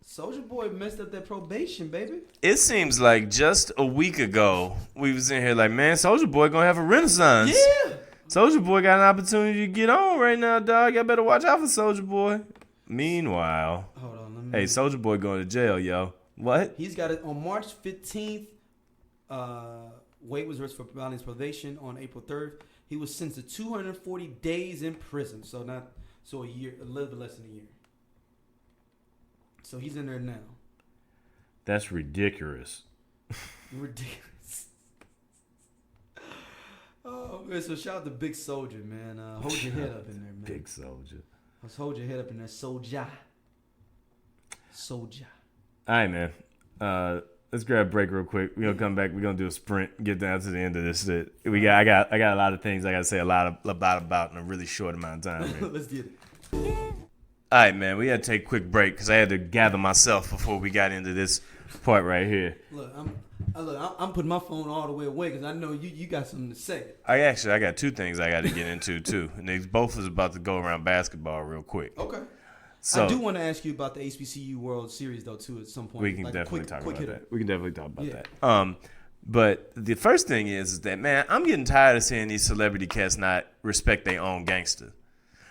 Soulja Boy messed up that probation, baby.
It seems like just a week ago, we was in here like, man, Soulja Boy gonna have a renaissance.
Yeah.
Soulja Boy got an opportunity to get on right now, dog. Y'all better watch out for Soulja Boy. Meanwhile,
hold on,
hey, Soulja Boy going to jail, yo. What?
He's got it on March 15th. Wade was released for violence probation on April 3rd. He was sentenced to 240 days in prison, so a year, a little bit less than a year. So he's in there now.
That's ridiculous.
Ridiculous. Oh man! So shout out to Big Soulja, man. Hold your head up in there, man.
Big Soulja.
Let's hold your head up in there, Soulja. All
right, man. Let's grab a break real quick. We're gonna come back. We're gonna do a sprint. Get down to the end of this shit. I got a lot of things I gotta say about in a really short amount of time.
Let's get it.
All right, man. We had to take a quick break because I had to gather myself before we got into this part right here.
Look, I'm putting my phone all the way away because I know you got something to say.
I got two things I got to get into too, and they both is about to go around basketball real quick.
Okay.
So,
I do want to ask you about the HBCU World Series though too at some point.
We can definitely talk about that. We can definitely talk about
Yeah.
that. But the first thing is that, man, I'm getting tired of seeing these celebrity cats not respect their own gangster.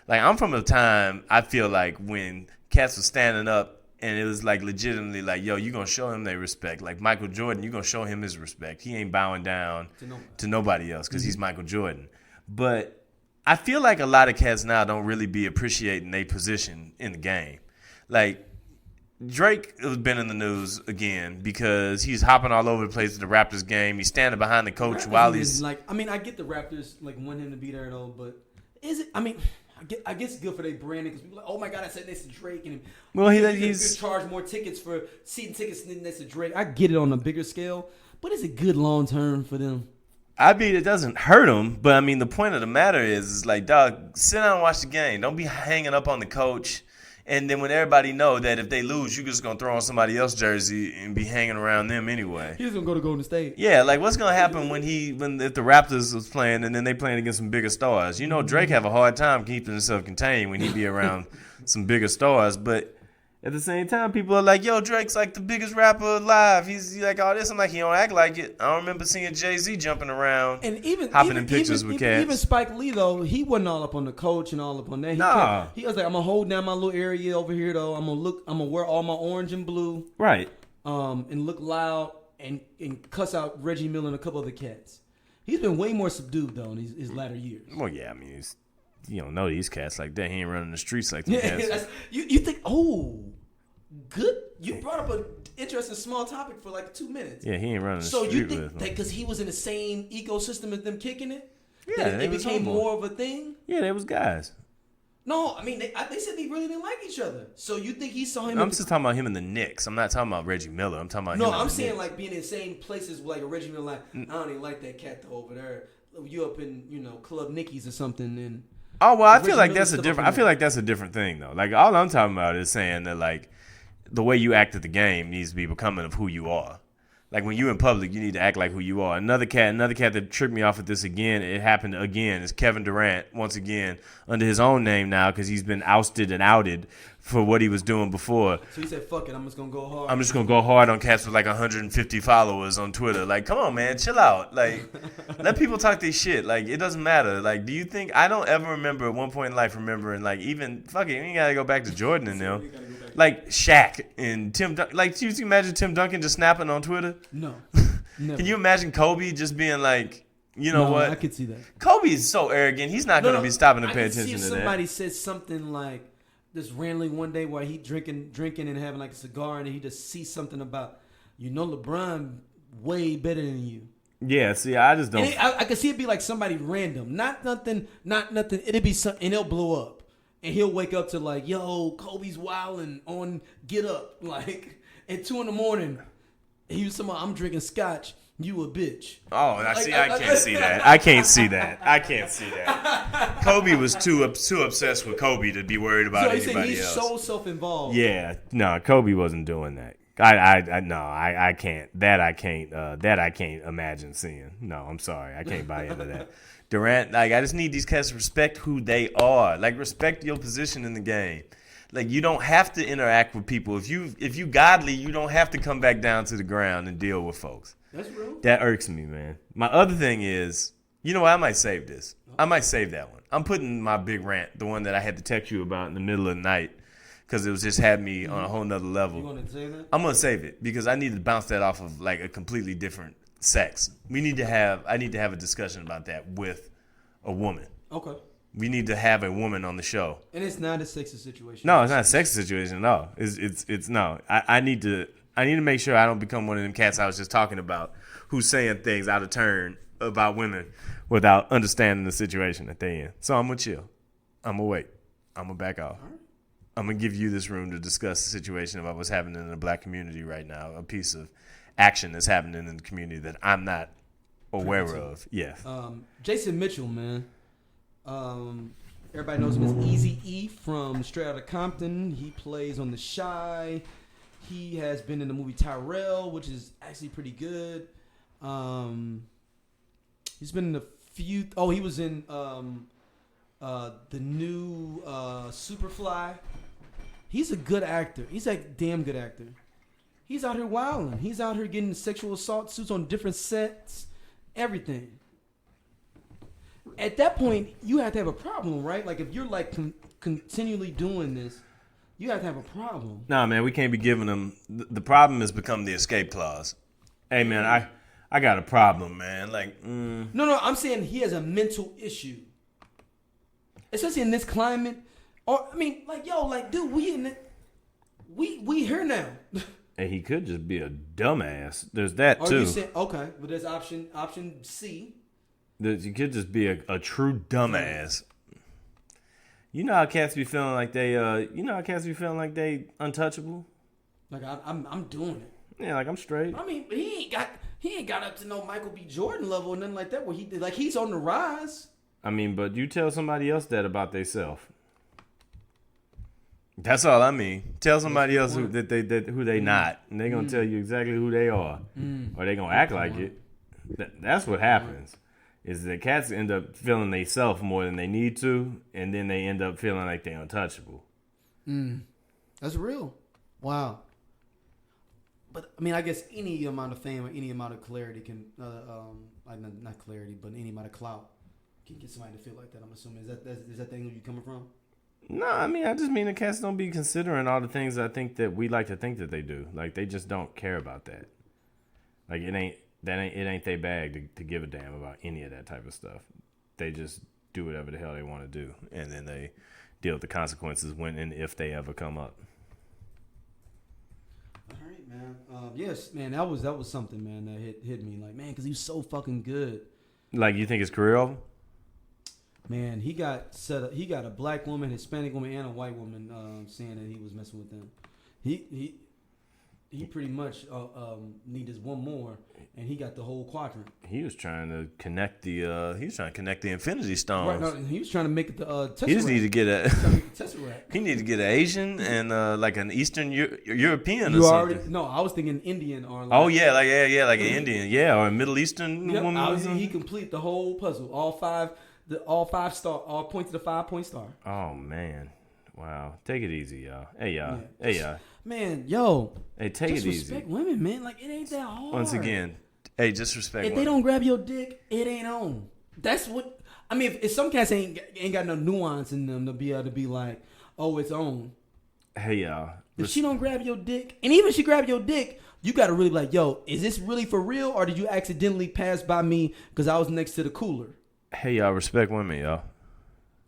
Like, I'm from a time, I feel like, when cats were standing up and it was like legitimately like, yo, you gonna show him their respect. Like Michael Jordan, you gonna show him his respect. He ain't bowing down to nobody else because he's Michael Jordan. But I feel like a lot of cats now don't really be appreciating their position in the game. Like, Drake has been in the news again because he's hopping all over the place at the Raptors game. He's standing behind the coach while he's
like, I mean, I get the Raptors like want him to be there though, but is it? I mean, I guess it's good for their branding because people are like, oh my god, I said this to Drake, and he's charge more tickets for season tickets than this to Drake. I get it on a bigger scale, but is it good long term for them?
I mean, it doesn't hurt them, but I mean, the point of the matter is like, dog, sit down and watch the game. Don't be hanging up on the coach. And then when everybody know that if they lose, you're just going to throw on somebody else's jersey and be hanging around them anyway.
He's going to go to Golden State.
Yeah, like what's going to happen if the Raptors was playing and then they playing against some bigger stars? You know, Drake have a hard time keeping himself contained when he be around some bigger stars. But at the same time, people are like, yo, Drake's like the biggest rapper alive. He's like all this. I'm like, he don't act like it. I don't remember seeing Jay-Z jumping around and hopping in pictures with cats.
Even Spike Lee, though, he wasn't all up on the coach and all up on that. He was like, I'm going to hold down my little area over here, though. I'm going to wear all my orange and blue.
Right.
And look loud. and cuss out Reggie Miller and a couple other cats. He's been way more subdued though in his latter years.
Well, yeah, I mean, you don't know these cats like that. He ain't running the streets like them
Yeah,
cats.
you think, oh, good. You brought up an interesting small topic for like 2 minutes.
Yeah, he ain't running the
So
street
you
with
think
them.
that because he was in the same ecosystem as them kicking it,
Yeah,
that
they
it
was
became
homeboy.
more of a thing?
Yeah, they was guys.
No, I mean they said they really didn't like each other. So you think he saw him?
I'm just talking about him and the Knicks. I'm not talking about Reggie Miller. I'm talking about him.
No,
and
I'm
the
saying
Knicks.
like being in the same places with like a Reggie Miller. Like I don't even like that cat though over there. You up in Club Nicky's or something and.
Oh well, I feel
Reggie
like
Miller
that's a
stuff
different.
up
I feel like that's a different thing though. Like all I'm talking about is saying that like the way you act at the game needs to be becoming of who you are. Like when you in public, you need to act like who you are. Another cat that tricked me off with this again. It happened again. Is Kevin Durant once again under his own name now because he's been ousted and outed for what he was doing before.
So he said, "Fuck it, I'm just gonna go hard."
I'm just gonna go hard on cats with like 150 followers on Twitter. Like, come on, man, chill out. Like, let people talk their shit. Like, it doesn't matter. Like, do you think I don't ever remember at one point in life remembering like even fuck it, you ain't gotta go back to Jordan and them. Like Shaq and Tim Duncan. Like, can you imagine Tim Duncan just snapping on Twitter?
No. Never.
Can you imagine Kobe just being like, you know what?
I could see that.
Kobe is so arrogant. He's not gonna be stopping to pay attention
see if
to
somebody
that.
said something like this randomly one day while he drinking and having like a cigar and he just sees something about LeBron way better than you.
Yeah, see, I just don't.
And I could see it be like somebody random, not nothing. It'd be something, and it'll blow up, and he'll wake up to like, yo, Kobe's wilding on Get Up, like at 2 a.m. He was talking about, I'm drinking scotch. You a bitch.
Oh, I see. I can't see that. I can't see that. I can't see that. Kobe was too obsessed with Kobe to be worried about
So he said
anybody
he's
else.
so self-involved.
Yeah, no, Kobe wasn't doing that. I can't. That I can't imagine seeing. No, I'm sorry. I can't buy into that. Durant, like, I just need these cats to respect who they are. Like, respect your position in the game. Like, you don't have to interact with people. If you godly, you don't have to come back down to the ground and deal with folks.
That's real.
That irks me, man. My other thing is, you know what? I might save this. I might save that one. I'm putting my big rant, the one that I had to text you about in the middle of the night, because it was just had me on a whole nother level.
You want to say that?
I'm gonna save it because I need to bounce that off of like a completely different sex. I need to have a discussion about that with a woman.
Okay.
We need to have a woman on the show.
And it's not a sexist situation.
No, it's not a sexist situation at all. It's no. I need to make sure I don't become one of them cats I was just talking about who's saying things out of turn about women without understanding the situation that they in. So I'm gonna chill. I'm gonna wait. I'm gonna back off. I'm gonna give you this room to discuss the situation about what's happening in the black community right now. A piece of action that's happening in the community that I'm not aware of. Yes.
Jason Mitchell, man. Everybody knows him as Easy E from Straight Outta Compton. He plays on The Shy. He has been in the movie Tyrell, which is actually pretty good. He's been in a few. Oh, he was in the new Superfly. He's a good actor. He's a damn good actor. He's out here wilding. He's out here getting sexual assault suits on different sets, everything. At that point, you have to have a problem, right? Like if you're like continually doing this, you have to have a problem.
Nah, man, we can't be giving them. The problem has become the escape clause. Hey, man, I got a problem, man. Like,
No, I'm saying he has a mental issue, especially in this climate. Or I mean, like, yo, like, dude, we in it. We here now.
and he could just be a dumbass. There's that
Or
too.
you saying okay? But there's option C.
You could just be a true dumbass. You know how cats be feeling like they untouchable?
Like I'm doing it.
Yeah, like I'm straight.
I mean, but he ain't got up to no Michael B. Jordan level or nothing like that. Where he did, like he's on the rise.
I mean, but you tell somebody else that about theyself. That's all I mean. Tell somebody else who they not, and they gonna tell you exactly who they are, or they gonna act like it. That's what happens. Is that cats end up feeling they self more than they need to, and then they end up feeling like they're untouchable.
That's real. Wow. But I mean, I guess any amount of fame or any amount of clarity can, not clarity, but any amount of clout can get somebody to feel like that. I'm assuming is that the thing where you coming from?
No, I mean, I just mean the cats don't be considering all the things I think that we like to think that they do. Like, they just don't care about that. Like it ain't their bag to give a damn about any of that type of stuff. They just do whatever the hell they want to do, and then they deal with the consequences when and if they ever come up.
All right, man. Yes, man. That was something, man. That hit me like, man, because he was so fucking good.
Like, you think his career over?
Man, he got set up. He got a black woman, Hispanic woman, and a white woman saying that he was messing with them. He pretty much needed one more, and he got the whole quadrant.
He was trying to connect the Infinity Stones.
Right, no, he was trying to make it the Tesseract.
He just needed to get
Tesseract.
He needed to get an Asian and like an Eastern European
You
or
already
something.
no. I was thinking Indian or. Like,
Oh yeah, like an Indian, or a Middle Eastern woman. Or something.
He complete the whole puzzle. All five star. All points to the 5-point star.
Oh man. Wow. Take it easy, y'all. Hey, y'all.
Yeah.
Hey, y'all.
Man, yo.
Hey, take
just
it easy.
Respect women, man. Like, it ain't that hard.
Once again, hey, just respect
If
women.
they don't grab your dick, it ain't on. That's what... I mean, if some cats ain't got no nuance in them to be able to be like, oh, it's on.
Hey, y'all.
If she don't grab your dick, and even if she grab your dick, you got to really be like, yo, is this really for real, or did you accidentally pass by me because I was next to the cooler?
Hey, y'all, respect women, y'all.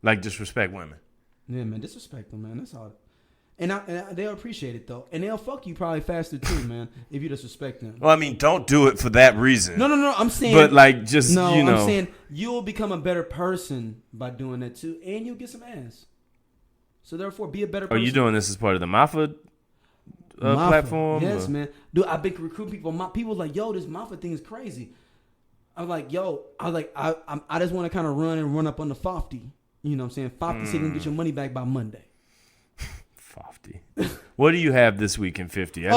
Like, just respect women.
Yeah, man, disrespect them, man. That's all. And they'll appreciate it, though. And they'll fuck you probably faster, too, man, if you disrespect them.
Well, I mean, don't do it for that reason.
No. I'm saying...
But, like, just,
no,
you know...
I'm saying you'll become a better person by doing that, too. And you'll get some ass. So, therefore, be a better person.
Are you doing this as part of the Mafa platform?
Yes,
or?
man. Dude, I've been recruiting people. People like, yo, this Mafa thing is crazy. I'm like, yo... I just want to kind of run up on the Fofty. You know what I'm saying? Fofty said you can get your money back by Monday.
Fofty. What do you have this week in 50?
Man.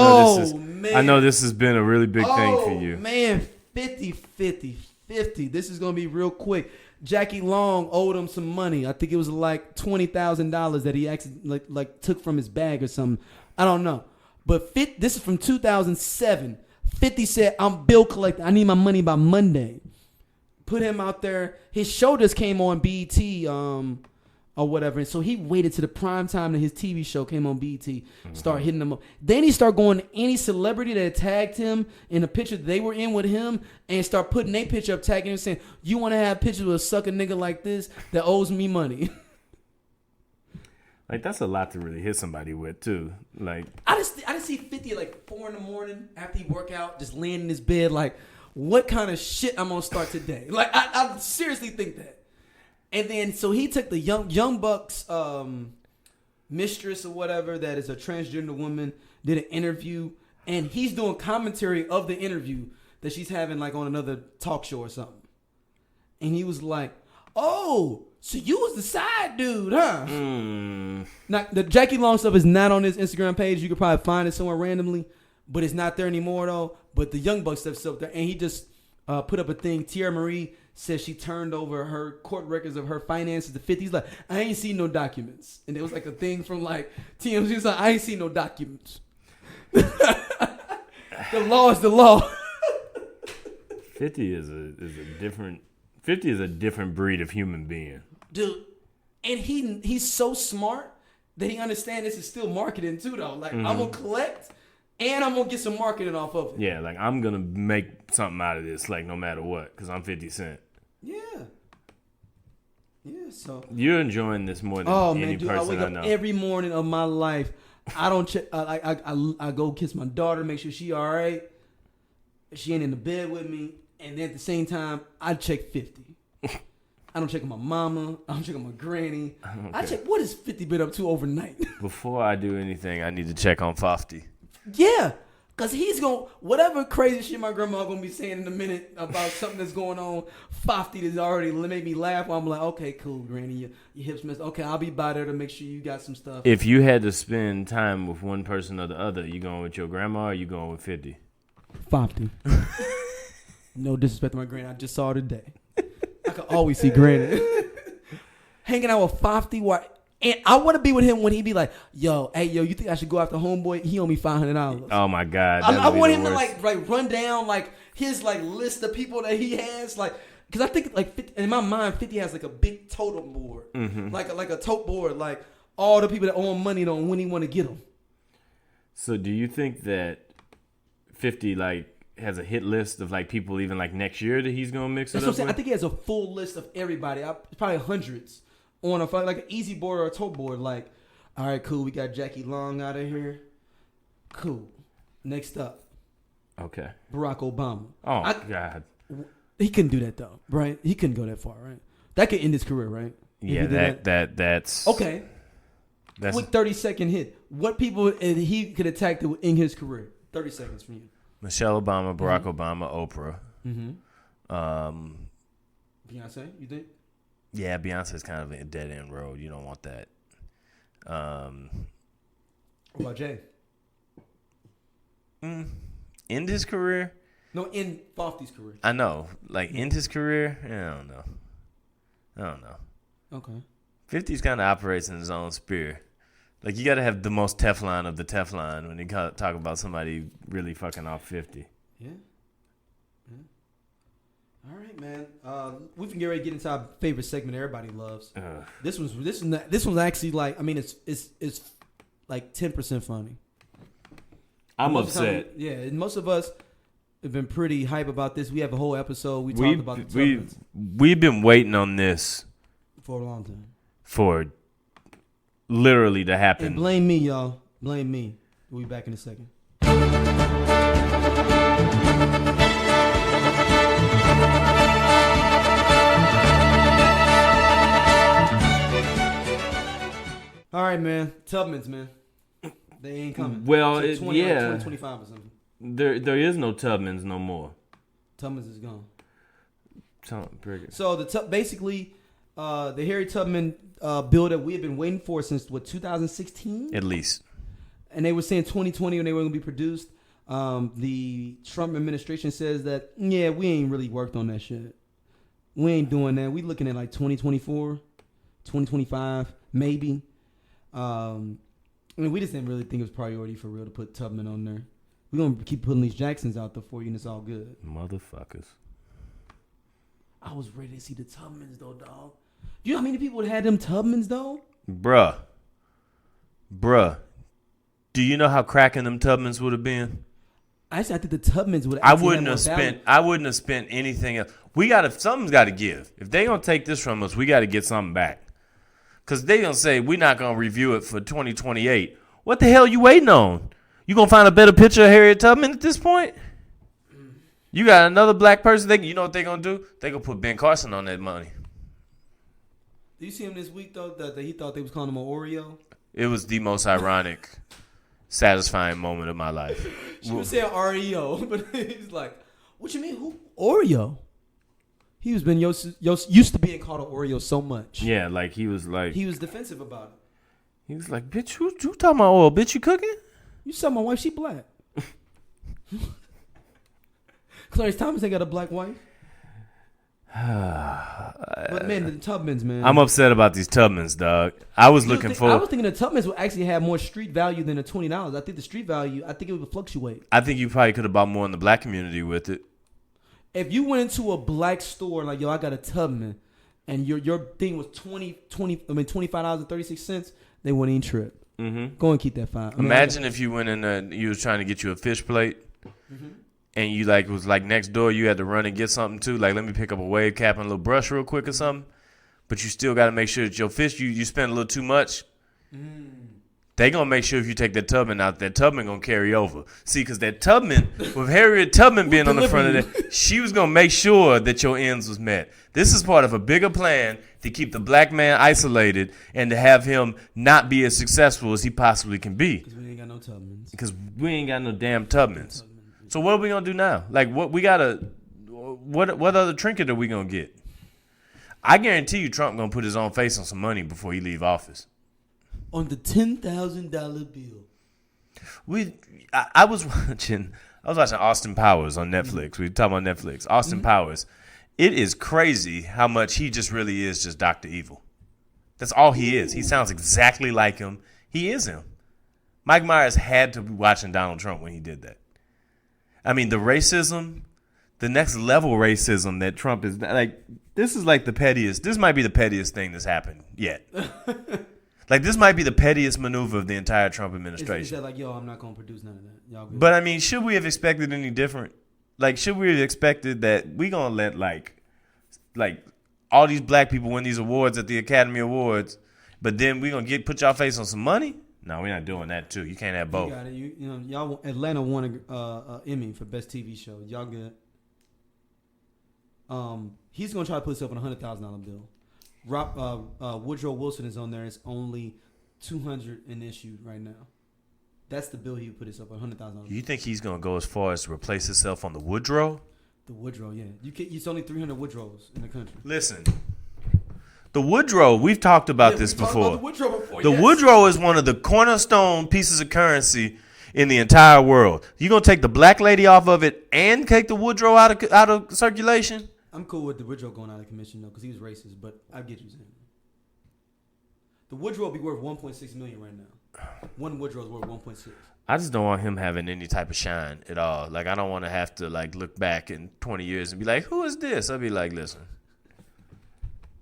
I know this has been a really big thing for you.
Man, 50. This is gonna be real quick. Jackie Long owed him some money. I think it was like $20,000 that he actually like took from his bag or something. I don't know. But this is from 2007. 50 said, "I'm bill collector. I need my money by Monday." Put him out there. His show just came on BET or whatever. And so he waited to the prime time that his TV show came on BET. Start hitting them up. Then he start going to any celebrity that tagged him in a picture they were in with him and start putting their picture up, tagging him, saying, "You want to have pictures with a sucker nigga like this that owes me money?"
Like, that's a lot to really hit somebody with, too. Like,
I just see 50 at like 4 a.m. after he work out, just laying in his bed like, what kind of shit I'm gonna start today? Like, I seriously think that. And then so he took the young Buck's mistress or whatever that is a transgender woman, did an interview, and he's doing commentary of the interview that she's having like on another talk show or something. And he was like, "Oh, so you was the side dude, huh?" Now the Jackie Long stuff is not on his Instagram page. You could probably find it somewhere randomly, but it's not there anymore though. But the Young Buck stuff's up there, and he just put up a thing. Tierra Marie says she turned over her court records of her finances to 50. He's like, "I ain't seen no documents," and it was like a thing from like TMZ. He's like, "I ain't seen no documents." The law is the law.
50 is a different breed of human being,
dude. And he's so smart that he understands this is still marketing too, though. Like, I'm gonna collect. And I'm going to get some marketing off of it.
Yeah, like, I'm going to make something out of this, like, no matter what, because I'm 50 Cent.
Yeah. Yeah, so.
You're enjoying this more than any
dude,
person
I wake up
know.
every morning of my life. I don't check. I go kiss my daughter, make sure she all right. She ain't in the bed with me. And then at the same time, I check 50. I don't check on my mama. I don't check on my granny. Okay. I check what has 50 been up to overnight.
Before I do anything, I need to check on Fofty.
Yeah, because he's going to, whatever crazy shit my grandma going to be saying in a minute about something that's going on, Fofty has already made me laugh. I'm like, okay, cool, Granny, your hips messed. Okay, I'll be by there to make sure you got some stuff.
If you had to spend time with one person or the other, you going with your grandma or you going with 50?
Fofty. No disrespect to my granny. I just saw her today. I could always see Granny. Hanging out with Fofty while... And I want to be with him when he be like, yo, you think I should go after homeboy? He owe me $500.
Oh my God.
I want him to like run down like his like list of people that he has, like, because I think like 50, in my mind 50 has like a big totem board, like a tote board, like all the people that owe him money on when he want to get them.
So do you think that 50 like has a hit list of like people even like next year that he's gonna mix it
That's
up
what I'm saying. I
with?
think he has a full list of everybody. Probably hundreds on a like an easy board or a toe board. Like, all right, cool. We got Jackie Long out of here. Cool. Next up,
Okay.
Barack Obama.
Oh God.
He couldn't do that though, right? He couldn't go that far, right? That could end his career, right? If
Yeah,
he did
that's
okay.
That's
Quick 30-second hit. What people he could attack to end his career? 30 seconds from you.
Michelle Obama, Barack Obama, Oprah.
Beyonce, you think?
Yeah, Beyonce's kind of a dead end road. You don't want that.
What about Jay?
End his career?
No, end Fofty's career.
I know. Like, end his career? Yeah, I don't know.
Okay.
50's kind of operates in his own sphere. Like, you got to have the most Teflon of the Teflon when you talk about somebody really fucking off 50.
Yeah. All right, man. We can get ready to get into our favorite segment everybody loves. This one's actually like, I mean, it's like 10% funny.
I'm
Most of the
upset.
time, and most of us have been pretty hype about this. We have a whole episode. We talked about the Tubmans
we've been waiting on this
for a long time.
for literally to happen.
And blame me, y'all. Blame me. We'll be back in a second. All right, man. Tubmans, man. They ain't coming.
Well,
So 2025 or something.
There is no Tubmans no more.
Tubmans is gone.
Brig-
So basically, the Harry Tubman bill that we have been waiting for since 2016,
At least.
and they were saying 2020 when they were going to be produced. The Trump administration says that we ain't really worked on that shit. We ain't doing that. We looking at like 2024, 2025, maybe. I mean, we just didn't really think it was priority for real to put Tubman on there. We're going to keep putting these Jacksons out there for you, and it's all good.
Motherfuckers.
I was ready to see the Tubmans, though, dog. You know how many people had them Tubmans, though?
Bruh. Do you know how cracking them Tubmans would have been?
Actually, I think the Tubmans would.
I wouldn't have spent anything else. Something's got to give. If they gonna take this from us, we got to get something back. Cause they gonna say we're not gonna review it for 2028. What the hell you waiting on? You gonna find a better picture of Harriet Tubman at this point? You got another black person. You know what they gonna do? They gonna put Ben Carson on that money.
Do you see him this week though? That he thought they was calling him an Oreo.
It was the most ironic, satisfying moment of my life.
She was saying REO, but he's like, "What you mean? Who Oreo?" He was been used to being called an Oreo so much.
Yeah, like he was
defensive about it.
He was like, "Bitch, who talking about oil? Bitch, you cooking?"
You saw my wife; she black. Clarence Thomas ain't got a black wife. But man, the Tubmans, man.
I'm upset about these Tubmans, dog. I was
I was thinking the Tubmans would actually have more street value than the $20. I think the street value, it would fluctuate.
I think you probably could have bought more in the black community with it.
If you went into a black store like, yo, I got a Tubman, and your thing was $25.36, they wouldn't even trip. Mm-hmm. Go and keep that fine.
Imagine if you went in there, you was trying to get you a fish plate, and you was next door. You had to run and get something too. Like, let me pick up a wave cap and a little brush real quick or something. But you still got to make sure that your fish, you spend a little too much. They gonna make sure if you take that Tubman out, that Tubman gonna carry over. See, because that Tubman, with Harriet Tubman being on the front of that, she was gonna make sure that your ends was met. This is part of a bigger plan to keep the black man isolated and to have him not be as successful as he possibly can be.
Because we ain't got no Tubmans.
Because we ain't got no damn Tubmans. So what are we gonna do now? Like, what other trinket are we gonna get? I guarantee you, Trump gonna put his own face on some money before he leave office.
On the $10,000 bill.
I was watching Austin Powers on Netflix. We were talking about Netflix. Austin Powers. It is crazy how much he just really is just Dr. Evil. That's all he is. He sounds exactly like him. He is him. Mike Myers had to be watching Donald Trump when he did that. I mean, the racism, the next level racism that Trump is like, this is like the pettiest. This might be the pettiest thing that's happened yet. Like, this might be the pettiest maneuver of the entire Trump administration.
Is that like, yo, I'm not going to produce none of that. Y'all good.
But, I mean, should we have expected any different? Like, should we have expected that we gonna let like all these black people win these awards at the Academy Awards, but then we gonna put y'all face on some money? No, we're not doing that too. You can't have both.
You got it. You know, y'all. Atlanta won a Emmy for best TV show. Y'all good. He's gonna try to put himself on $100,000 bill. Woodrow Wilson is on there. It's only 200 in issued right now. That's the bill he would put himself on $100,000.
You think he's gonna go as far as to replace himself on the Woodrow?
The Woodrow, yeah. It's only 300 Woodrows in the country.
Listen, the Woodrow. We've talked about this before.
The Woodrow before.
The Woodrow is one of the cornerstone pieces of currency in the entire world. You gonna take the black lady off of it and take the Woodrow out of circulation?
I'm cool with the Woodrow going out of commission though, because he was racist. But I get you saying. The Woodrow will be worth $1.6 million right now. One Woodrow is worth $1.6.
I just don't want him having any type of shine at all. Like, I don't want to have to like look back in 20 years and be like, "Who is this?" I'll be like, "Listen,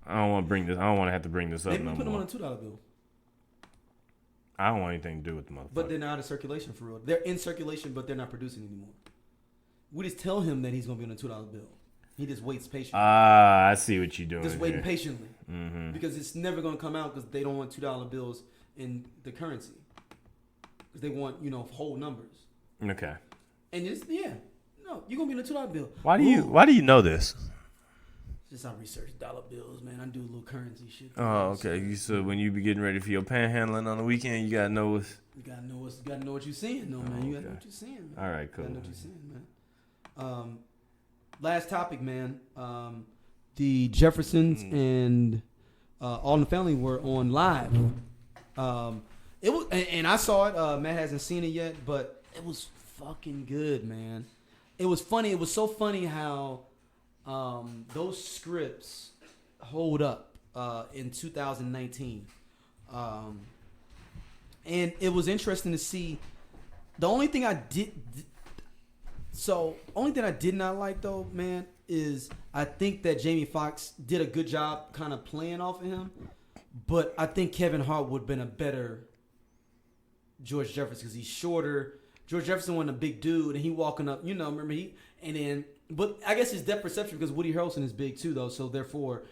I don't want to bring this. I don't want to have to bring this up
Maybe
no
put them
more.
on a $2 bill.
I don't want anything to do with the motherfucker."
But they're not out of circulation for real. They're in circulation, but they're not producing anymore. We just tell him that he's gonna be on a $2 bill. He just waits patiently.
I see what you're doing.
Just waiting
here.
patiently,
Mm-hmm.
because it's never gonna come out because they don't want $2 bills in the currency. Because they want whole numbers.
Okay.
And it's no, you're gonna be on a $2 bill.
Why do you know this?
Just I research dollar bills, man. I do a little currency shit.
Oh, okay. You said when you be getting ready for your panhandling on the weekend, you gotta know what's.
You gotta know what you're seeing, though, man. You gotta know
okay.
what you're seeing. Man.
All right, cool.
You gotta know what you're seeing, man. Last topic, man. The Jeffersons and All in the Family were on live. It was, and I saw it. Matt hasn't seen it yet, but it was fucking good, man. It was funny. It was so funny how those scripts hold up in 2019. And it was interesting to see. The only thing I did not like though, man, is I think that Jamie Foxx did a good job kind of playing off of him, but I think Kevin Hart would have been a better George Jefferson because he's shorter. George Jefferson wasn't a big dude, and he walking up, remember but I guess his depth perception because Woody Harrelson is big too, though, so therefore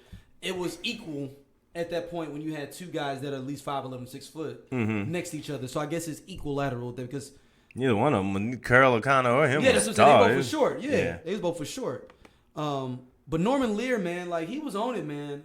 it was equal at that point when you had two guys that are at least 5'11", 6 foot next to each other. So I guess it's equilateral there because
Neither one of them, Carol O'Connor or him.
yeah, that's what I'm saying. They both for short.
Yeah,
they was both for short. But Norman Lear, man, like he was on it, man.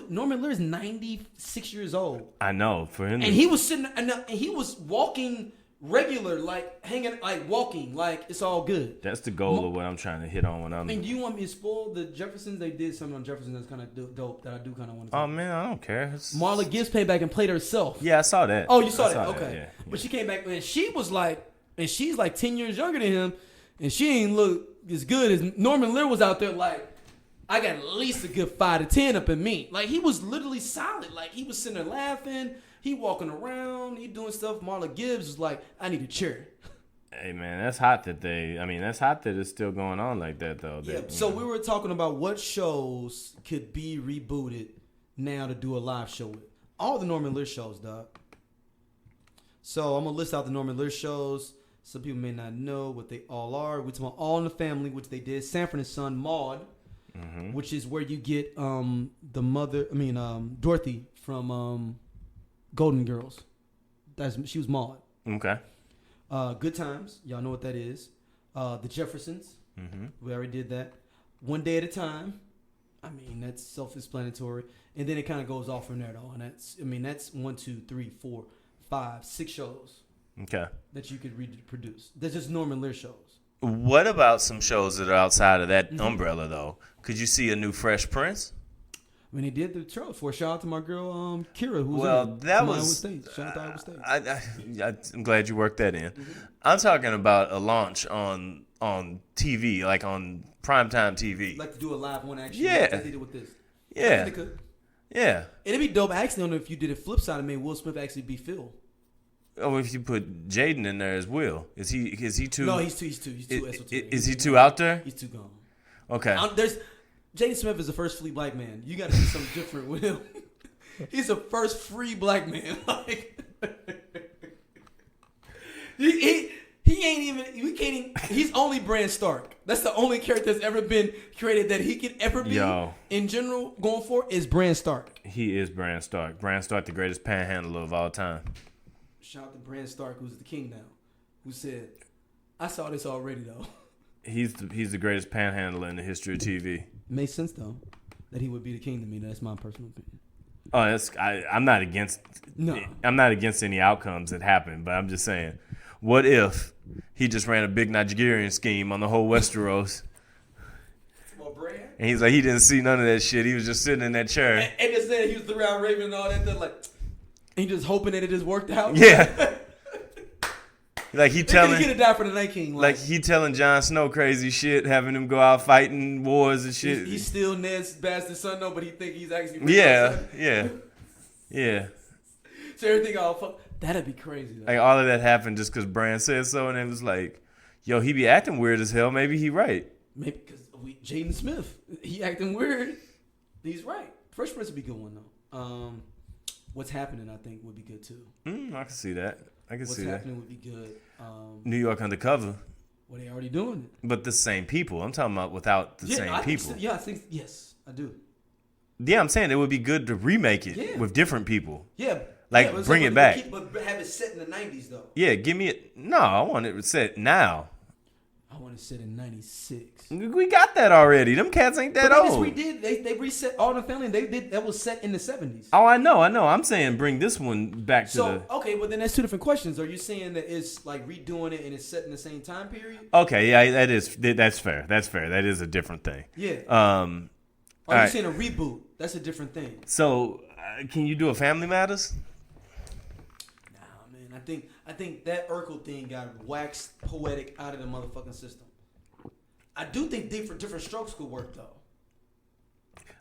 Norman Lear is 96 years old.
I know for him,
and he was sitting, and he was walking regular, like hanging, like walking, like it's all good.
That's the goal of what I'm trying to hit on when I'm.
And do you want me to spoil the Jeffersons? They did something on Jeffersons that's kind of dope that I do kind of want to.
Oh man, I don't care.
Marla Gibbs came back and played herself.
Yeah, I saw that.
Oh, you saw that? Okay.
That, yeah.
But she came back and she was like, and she's like 10 years younger than him, and she ain't look as good as Norman Lear was out there. Like, I got at least a good 5 to 10 up in me. Like he was literally solid. Like he was sitting there laughing. He walking around, he doing stuff. Marla Gibbs was like, I need a chair.
Hey man, that's hot that that's hot that it's still going on like that though.
Yeah. So we were talking about what shows could be rebooted now to do a live show with. All the Norman Lear shows, dog. So I'm gonna list out the Norman Lear shows. Some people may not know what they all are. We're talking about All in the Family, which they did. Sanford and Son, Maude, which is where you get the mother. Dorothy from Golden Girls. She was Maude.
Okay.
Good Times. Y'all know what that is. The Jeffersons. We already did that. One Day at a Time. That's self-explanatory. And then it kind of goes off from there, though. And that's 1, 2, 3, 4, 5, 6 shows.
Okay.
That you could reproduce. That's just Norman Lear shows.
What about some shows that are outside of that umbrella, though? Could you see a new Fresh Prince?
When he did the trailer for, shout out to my girl Kira, who's
that was
Iowa State. Shout out to Iowa State.
I'm glad you worked that in. I'm talking about a launch on TV, like on primetime TV.
Like to do a live one actually.
Yeah.
Like they did it with this.
Yeah.
They could.
Yeah.
It'd be dope. I actually don't know if you did it flip side and made Will Smith actually be Phil.
Oh, if you put Jaden in there as Will, is he too?
No, he's too esoteric.
Is he too out there?
He's too gone.
Okay.
Jaden Smith is the first free black man. You got to do something different with him. He's the first free black man. Like he He's only Bran Stark. That's the only character that's ever been created that he could ever be. In general, going forward, is Bran Stark.
He is Bran Stark. Bran Stark, the greatest panhandler of all time.
Shout out to Bran Stark, who's the king now, who said, "I saw this already though."
He's the greatest panhandler in the history of TV.
Makes sense though that he would be the king to me. That's my personal opinion.
Oh, I'm not against.
No,
I'm not against any outcomes that happen, but I'm just saying, what if he just ran a big Nigerian scheme on the whole Westeros? And he's like, he didn't see none of that shit. He was just sitting in that chair.
And just said he was the round raven and all that. Like, he just hoping that it just worked out.
Yeah. Like he telling,
he die for the Night King.
Like he telling Jon Snow crazy shit, having him go out fighting wars and shit.
He's still Ned's bastard son though, but he think he's actually.
Yeah.
So everything all fuck. That'd be crazy. Though.
Like all of that happened just because Bran said so, and it was like, yo, he be acting weird as hell. Maybe he right.
Maybe because Jaden Smith, he acting weird. He's right. Fresh Prince would be a good one though. What's Happening, I think, would be good too.
I can see that.
What's Happening would be good.
New York Undercover.
Well, they already doing it.
But the same people. I'm talking about without the same people.
I think yes, I do.
Yeah, I'm saying it would be good to remake it with different people.
Yeah.
Like, bring it back.
But have it set in the 90s, though.
Yeah, give me it. No, I want it set now.
I want it set in 96.
We got that already. Them cats ain't that old.
We did. They reset All in the Family. That was set in the 70s.
Oh, I know. I'm saying bring this one back to the...
Okay, well, then that's two different questions. Are you saying that it's like redoing it and it's set in the same time period?
Okay, yeah, that's fair. That's fair. That is a different thing.
Yeah.
Are
you saying a reboot? That's a different thing.
So, can you do a Family Matters?
Nah, man. I think that Urkel thing got waxed poetic out of the motherfucking system. I do think different strokes could work though.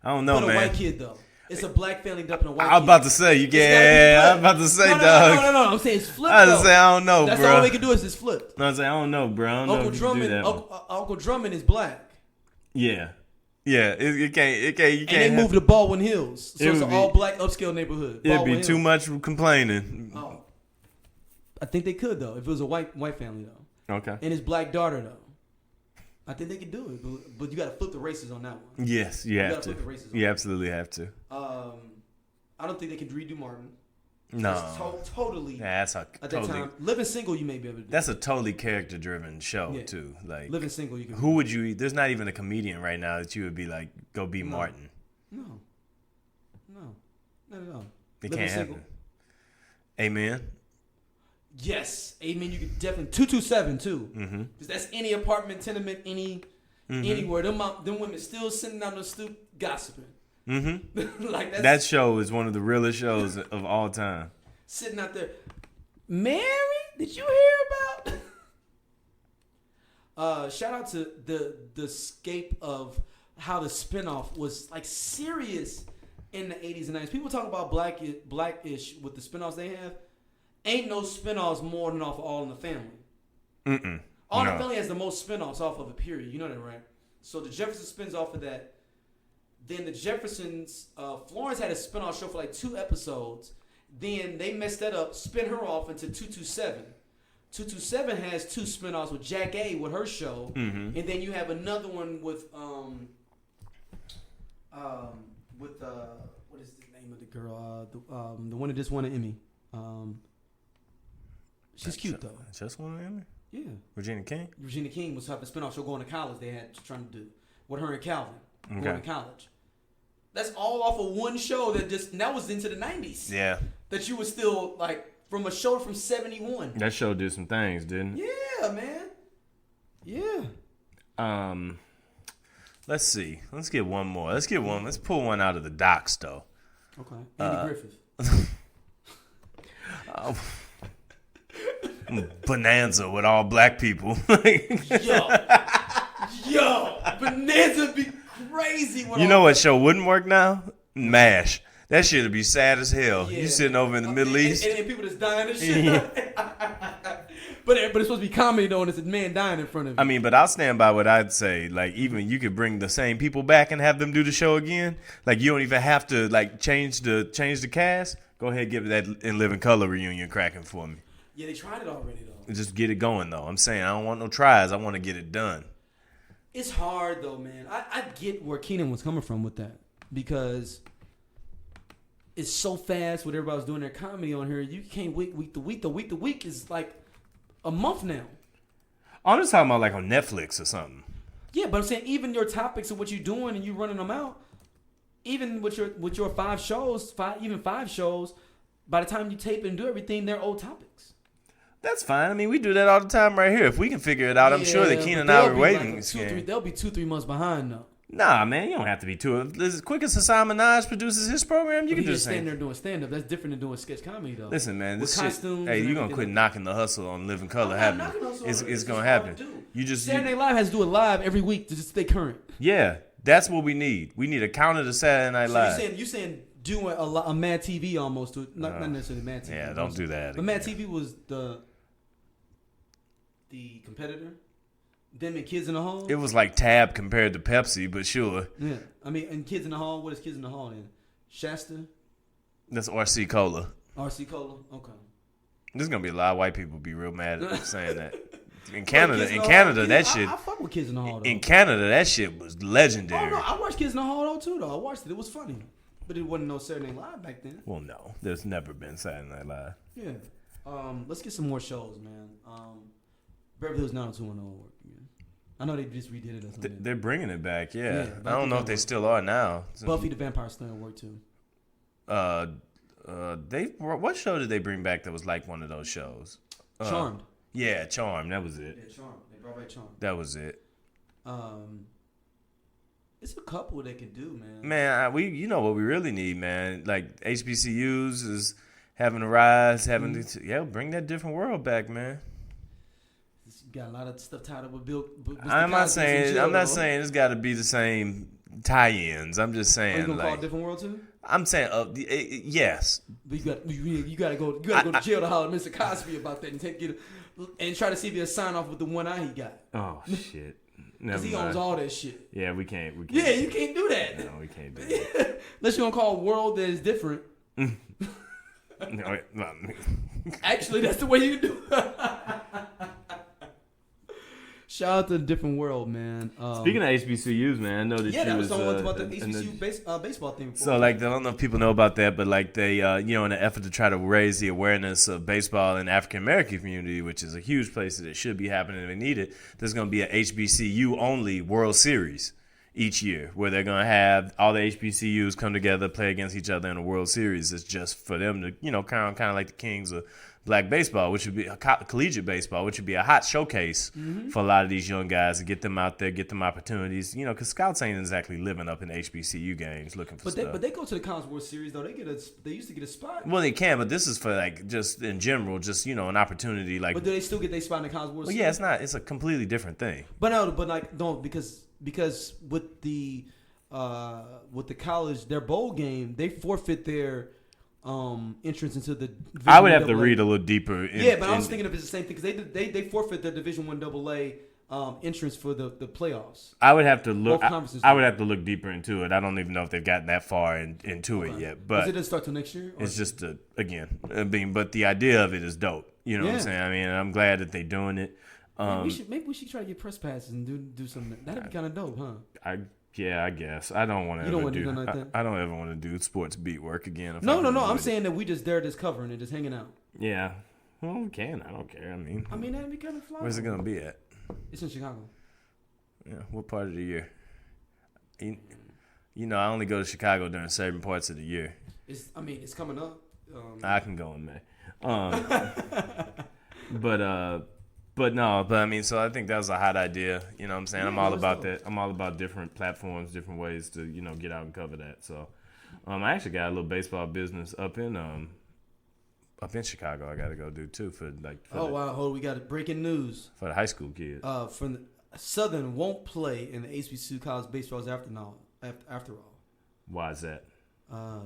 I don't know,
but
man.
A white kid though. It's a black family dumping a white kid.
I was about to say, I'm about to say, dog.
No. I'm saying it's flipped.
I was say, I don't know,
That's
bro.
all they can do is it's flipped.
No, I was say, I don't know, bro. I don't know if you can do that one.
Uncle Drummond is black.
Yeah. It can't. You can't.
And they moved to Baldwin Hills, so it's an all black upscale neighborhood.
It'd be too much complaining.
Oh, I think they could though if it was a white family though.
Okay.
And his black daughter though. I think they could do it, but you got to flip the races on that one.
Yes, you have to. You absolutely have to.
I don't think they could redo Martin.
No,
totally.
Yeah, that's
at that time. Living Single, you may be able to do.
That's a totally character-driven show too. Like
Living Single, you can.
Who would you? There's not even a comedian right now that you would be like, go be Martin.
No, not at all.
It can't happen. Amen.
Yes, Amen. You could definitely 227 too. Because that's any apartment, tenement, anywhere. Them women still sitting on the stoop gossiping. Like
that show is one of the realest shows of all time.
Sitting out there, Mary, did you hear about? Shout out to the scape of how the spinoff was like serious in the 80s and 90s. People talk about Blackish with the spinoffs they have. Ain't no spinoffs more than off of All in the Family. All in the Family has the most spinoffs off of it, period. You know that, right? So the Jeffersons spins off of that. Then the Jeffersons, Florence had a spinoff show for like 2 episodes. Then they messed that up, spin her off into 227. 227 has 2 spinoffs with Jack A with her show. And then you have another one with what is the name of the girl? The one that just won an Emmy. She's cute though.
Just won an Emmy?
Yeah.
Regina King
was having a spinoff show going to college. They had trying to do with her and Calvin going to college. That's all off of one show that was into the 90s.
Yeah. That
you was still like from a show from 71.
That show did some things, didn't it?
Yeah, man. Yeah.
Let's see. Let's get one more. Let's pull one out of the docs though.
Okay. Andy Griffith.
Bonanza with all black people.
Yo, Bonanza be crazy.
You know what show wouldn't work now? MASH. That shit would be sad as hell.
Yeah.
You sitting over in the Middle East.
And people just dying and shit. But it's supposed to be comedy though, and it's a man dying in front of you.
I mean, but I'll stand by what I'd say. Like, even you could bring the same people back and have them do the show again. Like, you don't even have to like change the cast. Go ahead, give that In Living Color reunion cracking for me.
Yeah, they tried it already though.
just get it going though. I'm saying I don't want no tries. I want to get it done.
It's hard though, man. I get where Keenan was coming from with that because it's so fast. What everybody's doing their comedy on here, you can't wait week to week. The week is like a month now.
I'm just talking about like on Netflix or something.
Yeah, but I'm saying even your topics of what you're doing and you running them out, even with your 5 shows, five shows, by the time you tape and do everything, they're old topics.
That's fine. I mean, we do that all the time right here. If we can figure it out, I'm sure that Keenan and I were waiting.
They'll be 2-3 months behind though.
Nah, man, you don't have to be too. As quick as Hassan Minaj produces his program, you can just
stand there doing stand up. That's different than doing sketch comedy though.
Listen, man, this
with
shit. Hey, you gonna quit knocking the hustle on Living Color happening? It's gonna happen. You just
Saturday Night Live has to do it live every week to just stay current.
Yeah, that's what we need. We need a counter to Saturday Night Live.
You saying doing a Mad TV almost to it? Not necessarily Mad TV.
Yeah, don't do that.
But Mad TV was the competitor. Them and Kids in the Hall.
It was like Tab compared to Pepsi, but sure.
Yeah, I mean, and Kids in the Hall. What is Kids in the Hall then? Shasta.
That's RC Cola.
RC Cola. Okay.
There's gonna be a lot of white people be real mad at saying that. In Canada, that shit.
I fuck with Kids in the Hall. Though.
In Canada, that shit was legendary.
Oh no, I watched Kids in the Hall though too. Though I watched it. It was funny, but it wasn't no Saturday Night Live back then.
Well, no, there's never been Saturday Night Live.
Yeah. Let's get some more shows, man. Beverly Hills 90210 will work again. I know they just redid it or something.
They're bringing it back, yeah. I don't know if they still are now.
Buffy the Vampire Slayer will work too.
What show did they bring back that was like one of those shows?
Charmed.
Yeah, Charmed. That was it.
Yeah, Charmed. They brought back Charmed.
That was it.
It's a couple they can do, man.
Man, you know what we really need, man. Like HBCUs is having a rise, bring that different world back, man.
You got a lot of stuff tied up with Bill.
I'm not saying it's got to be the same tie-ins. I'm just saying.
You gonna call it different world too?
I'm saying, yes.
But you gotta go to jail to holler at Mr. Cosby about that and try to see if he'll sign off with the one eye he got.
Oh shit.
Because he owns all that shit.
Yeah, we can't.
Yeah, you can't do that.
No, we can't do that.
Unless you're gonna call a world that is different.
No,
actually, that's the way you do it. Shout out to the different world, man.
Speaking of HBCUs, man, I know that
that was someone about the HBCU baseball thing. Before.
So, like, I don't know if people know about that, but like they, in an effort to try to raise the awareness of baseball in the African American community, which is a huge place that it should be happening and we need it. There's going to be a HBCU only World Series each year, where they're going to have all the HBCUs come together, play against each other in a World Series. It's just for them to, kind of like the kings of black baseball, which would be collegiate baseball, which would be a hot showcase for a lot of these young guys to get them out there, get them opportunities. Because scouts ain't exactly living up in HBCU games looking for stuff.
But they go to the College World Series though. They used to get a spot.
Well, they can, but this is for like just in general, just an opportunity. Like,
but do they still get their spot in the College World Series?
Yeah, it's not. It's a completely different thing.
Because with the college, their bowl game, they forfeit their entrance into the Division
I would have
AA.
to read a little deeper.
I was thinking if it's the same thing because they forfeit their Division I AA entrance for the playoffs.
I would have to look. I would have to look deeper into it. I don't even know if they've gotten that far into it yet. But
it doesn't start till next year.
It's just but the idea of it is dope. You know what I'm saying? I mean, I'm glad that they're doing it.
Maybe we should try to get press passes and do something. That'd be kind of dope, huh?
I guess. I don't want to ever do.
Like
I don't ever want to do sports beat work again.
No. I'm saying that we just covering it, just hanging out.
Yeah. Well, we can. I don't care. I mean,
that'd be kind of fun.
Where's it gonna be at?
It's in Chicago.
Yeah. What part of the year? I only go to Chicago during certain parts of the year.
It's coming up.
I can go in May. But I mean, so I think that was a hot idea. You know what I'm saying? I'm all about that. I'm all about different platforms, different ways to, get out and cover that. So I actually got a little baseball business up in Chicago I got to go do too
wow, we got breaking news.
For the high school kids.
Southern won't play in the HBCU college baseball after all.
Why is that?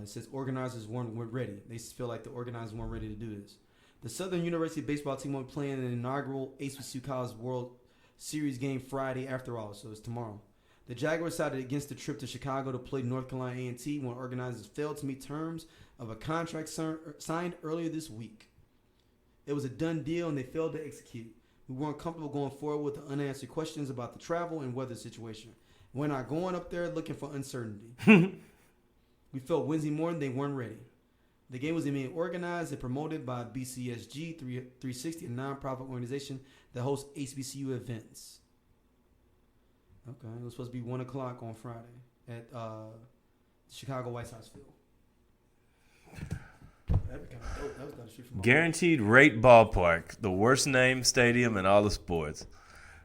It says organizers weren't ready. They feel like the organizers weren't ready to do this. The Southern University baseball team won't play in an inaugural HBCU College World Series game Friday after all, so it's tomorrow. The Jaguars decided against the trip to Chicago to play North Carolina A&T when organizers failed to meet terms of a contract signed earlier this week. It was a done deal, and they failed to execute. We weren't comfortable going forward with the unanswered questions about the travel and weather situation. We're not going up there looking for uncertainty. We felt Wednesday morning they weren't ready. The game was being organized and promoted by BCSG 360, a nonprofit organization that hosts HBCU events. Okay, it was supposed to be 1 o'clock on Friday at Chicago White Sox Field. That'd be kind of dope. That was down the street from my
Guaranteed Rate Ballpark, the worst named stadium in all of sports.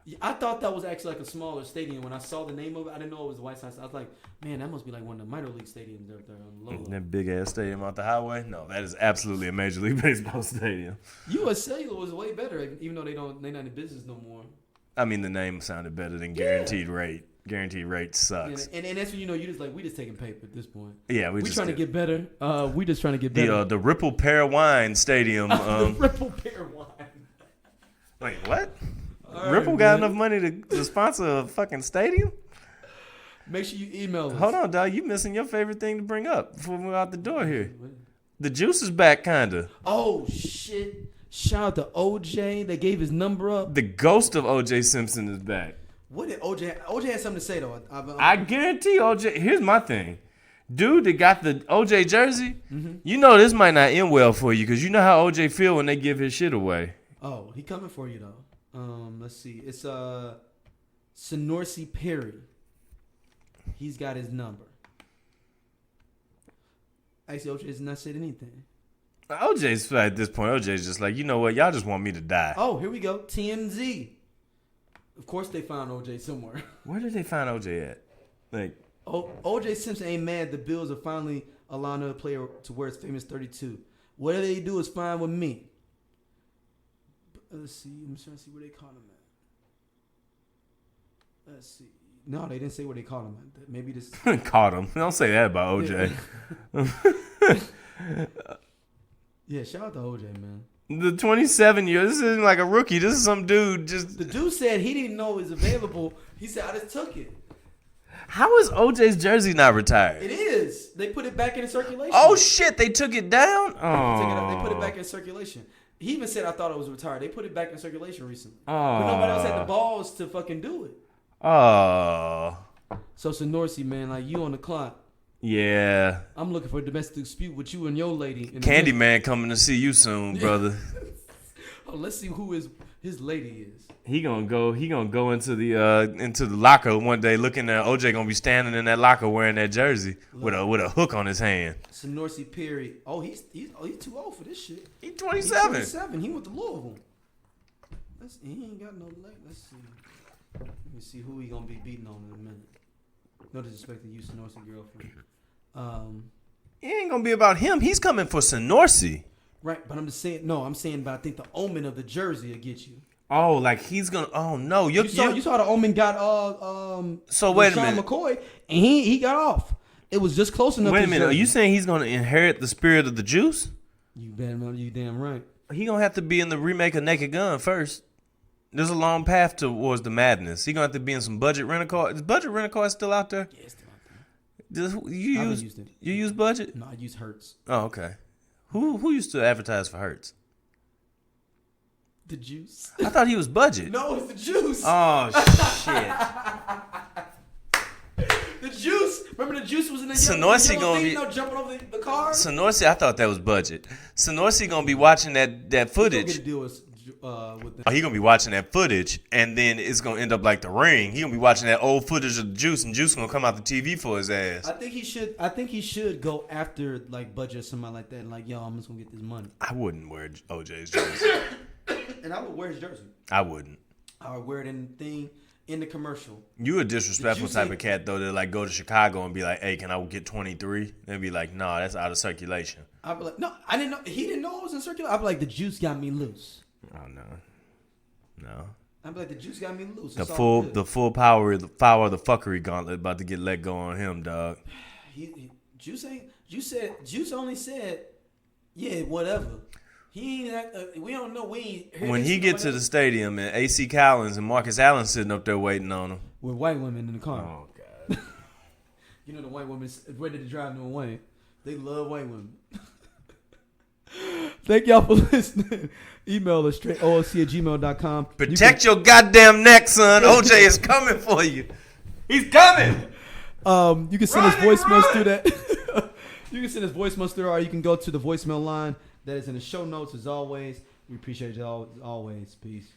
Yeah, I thought that was actually like a smaller stadium. When I saw the name of it, I didn't know it was the White Sox. I was like, man, that must be like one of the minor league stadiums up there on the logo.
That big ass stadium off the highway? No, that is absolutely a Major League Baseball stadium.
U.S. Cellular was way better, even though they're not in business no more.
I mean, the name sounded better than Guaranteed Rate. Guaranteed Rate sucks.
And that's when you know we just taking paper at this point.
Yeah,
we trying to get better. We just trying to get better.
The Ripple Pear Wine Stadium.
The Ripple Pear Wine.
Wait, what?
All
Ripple
right,
got
man.
enough money to sponsor a fucking stadium?
Make sure you email us.
Hold on, dog. You missing your favorite thing to bring up before we go out the door here. The juice is back, kinda.
Oh shit! Shout out to OJ. They gave his number up.
The ghost of OJ Simpson is back.
What did OJ? OJ had something to say though.
I guarantee OJ. Here's my thing. Dude that got the OJ jersey, you know this might not end well for you because you know how OJ feel when they give his shit away.
Oh, he coming for you though. Let's see. It's Sonorsey Perry. He's got his number. Actually, OJ has not said anything.
OJ's at this point. OJ's just like, you know what? Y'all just want me to die.
Oh, here we go. TMZ. Of course, they found OJ somewhere.
Where did they find OJ at? Like,
OJ Simpson ain't mad. The Bills are finally allowing another player to wear his famous 32. Whatever they do is fine with me. But let's see. I'm trying to see where they caught him at. Let's see. No, they didn't say where they caught him at. Maybe this.
caught him. Don't say that about OJ.
Yeah, shout out to OJ, man.
The 27 years. This isn't like a rookie. This is some dude just.
The dude said he didn't know it was available. He said, I just took it.
How is OJ's jersey not retired?
It is. They put it back in circulation.
Oh shit! They took it down. Oh,
They put it back in circulation. He even said, I thought it was retired. They put it back in circulation recently.
Oh.
But nobody else had the balls to fucking do it.
Oh.
So, Sonorsey, man, like you on the clock.
Yeah.
I'm looking for a domestic dispute with you and your lady.
Candyman coming to see you soon, brother.
Oh, let's see who his lady is.
He gonna go into the locker one day, looking at OJ gonna be standing in that locker wearing that jersey with a hook on his hand.
Sonorsey Perry. Oh, he's too old for this shit.
He's 27.
He's 27. He went to Louisville. He ain't got no leg. Let's see. Let me see who he gonna be beating on in a minute. No disrespect to you, Sonorsey girlfriend.
It ain't gonna be about him. He's coming for Sonorsey.
Right, but I'm just saying. No, I'm saying, but I think the omen of the jersey will get you.
Oh, like he's gonna. Oh no,
You saw the omen got
So wait a
Sean
minute.
McCoy, and he got off. It was just close enough.
Wait a
to
minute. Are
jersey.
you saying he's gonna inherit the spirit of the juice?
You damn right.
He gonna have to be in the remake of Naked Gun first. There's a long path towards the madness. He gonna have to be in some budget rent-a-car. Is budget rent-a-car still out there?
Yeah, it's still out there.
You use budget?
No, I use Hertz.
Oh, okay. Who used to advertise for Hertz?
The juice.
I thought he was budget.
No, it's the juice.
Oh shit.
The juice. Remember the juice was in the
Sonorsey
yellow
gonna
thing,
be
jumping over the car.
Sonorsey. I thought that was budget. Sonorsey gonna be watching that
Get
footage.
a deal with them.
He gonna be watching that footage, and then it's gonna end up like The Ring. He gonna be watching that old footage of the Juice, and Juice gonna come out the TV for his ass.
I think he should go after like budget or somebody like that. And like, yo, I'm just gonna get this money.
I wouldn't wear OJ's jersey.
And I would wear his jersey.
I wouldn't.
I would wear it in the commercial.
You a disrespectful
Did you
type
say-
of cat though that like go to Chicago and be like, "Hey, can I get 23?" They'd be like, "Nah, that's out of circulation."
I'd be like, no, I didn't know. He didn't know it was in circulation. I'd be like, the juice got me loose.
Oh no.
I'd be like, the juice got me loose.
The
It's all
full
good.
the full power of the fuckery gauntlet about to get let go on him, dog.
Juice only said, yeah, whatever. He ain't. We don't know. We ain't.
When he gets to the stadium and AC Collins and Marcus Allen sitting up there waiting on him.
with white women in the car.
Oh God.
You know the white women ready to drive them away. They love white women. Thank y'all for listening. Email us straight OLC@gmail.com.
Protect your goddamn neck, son. OJ is coming for you. He's coming.
You can send us voicemails through that. You can send us voicemails through, or you can go to the voicemail line that is in the show notes as always. We appreciate you all as always. Peace.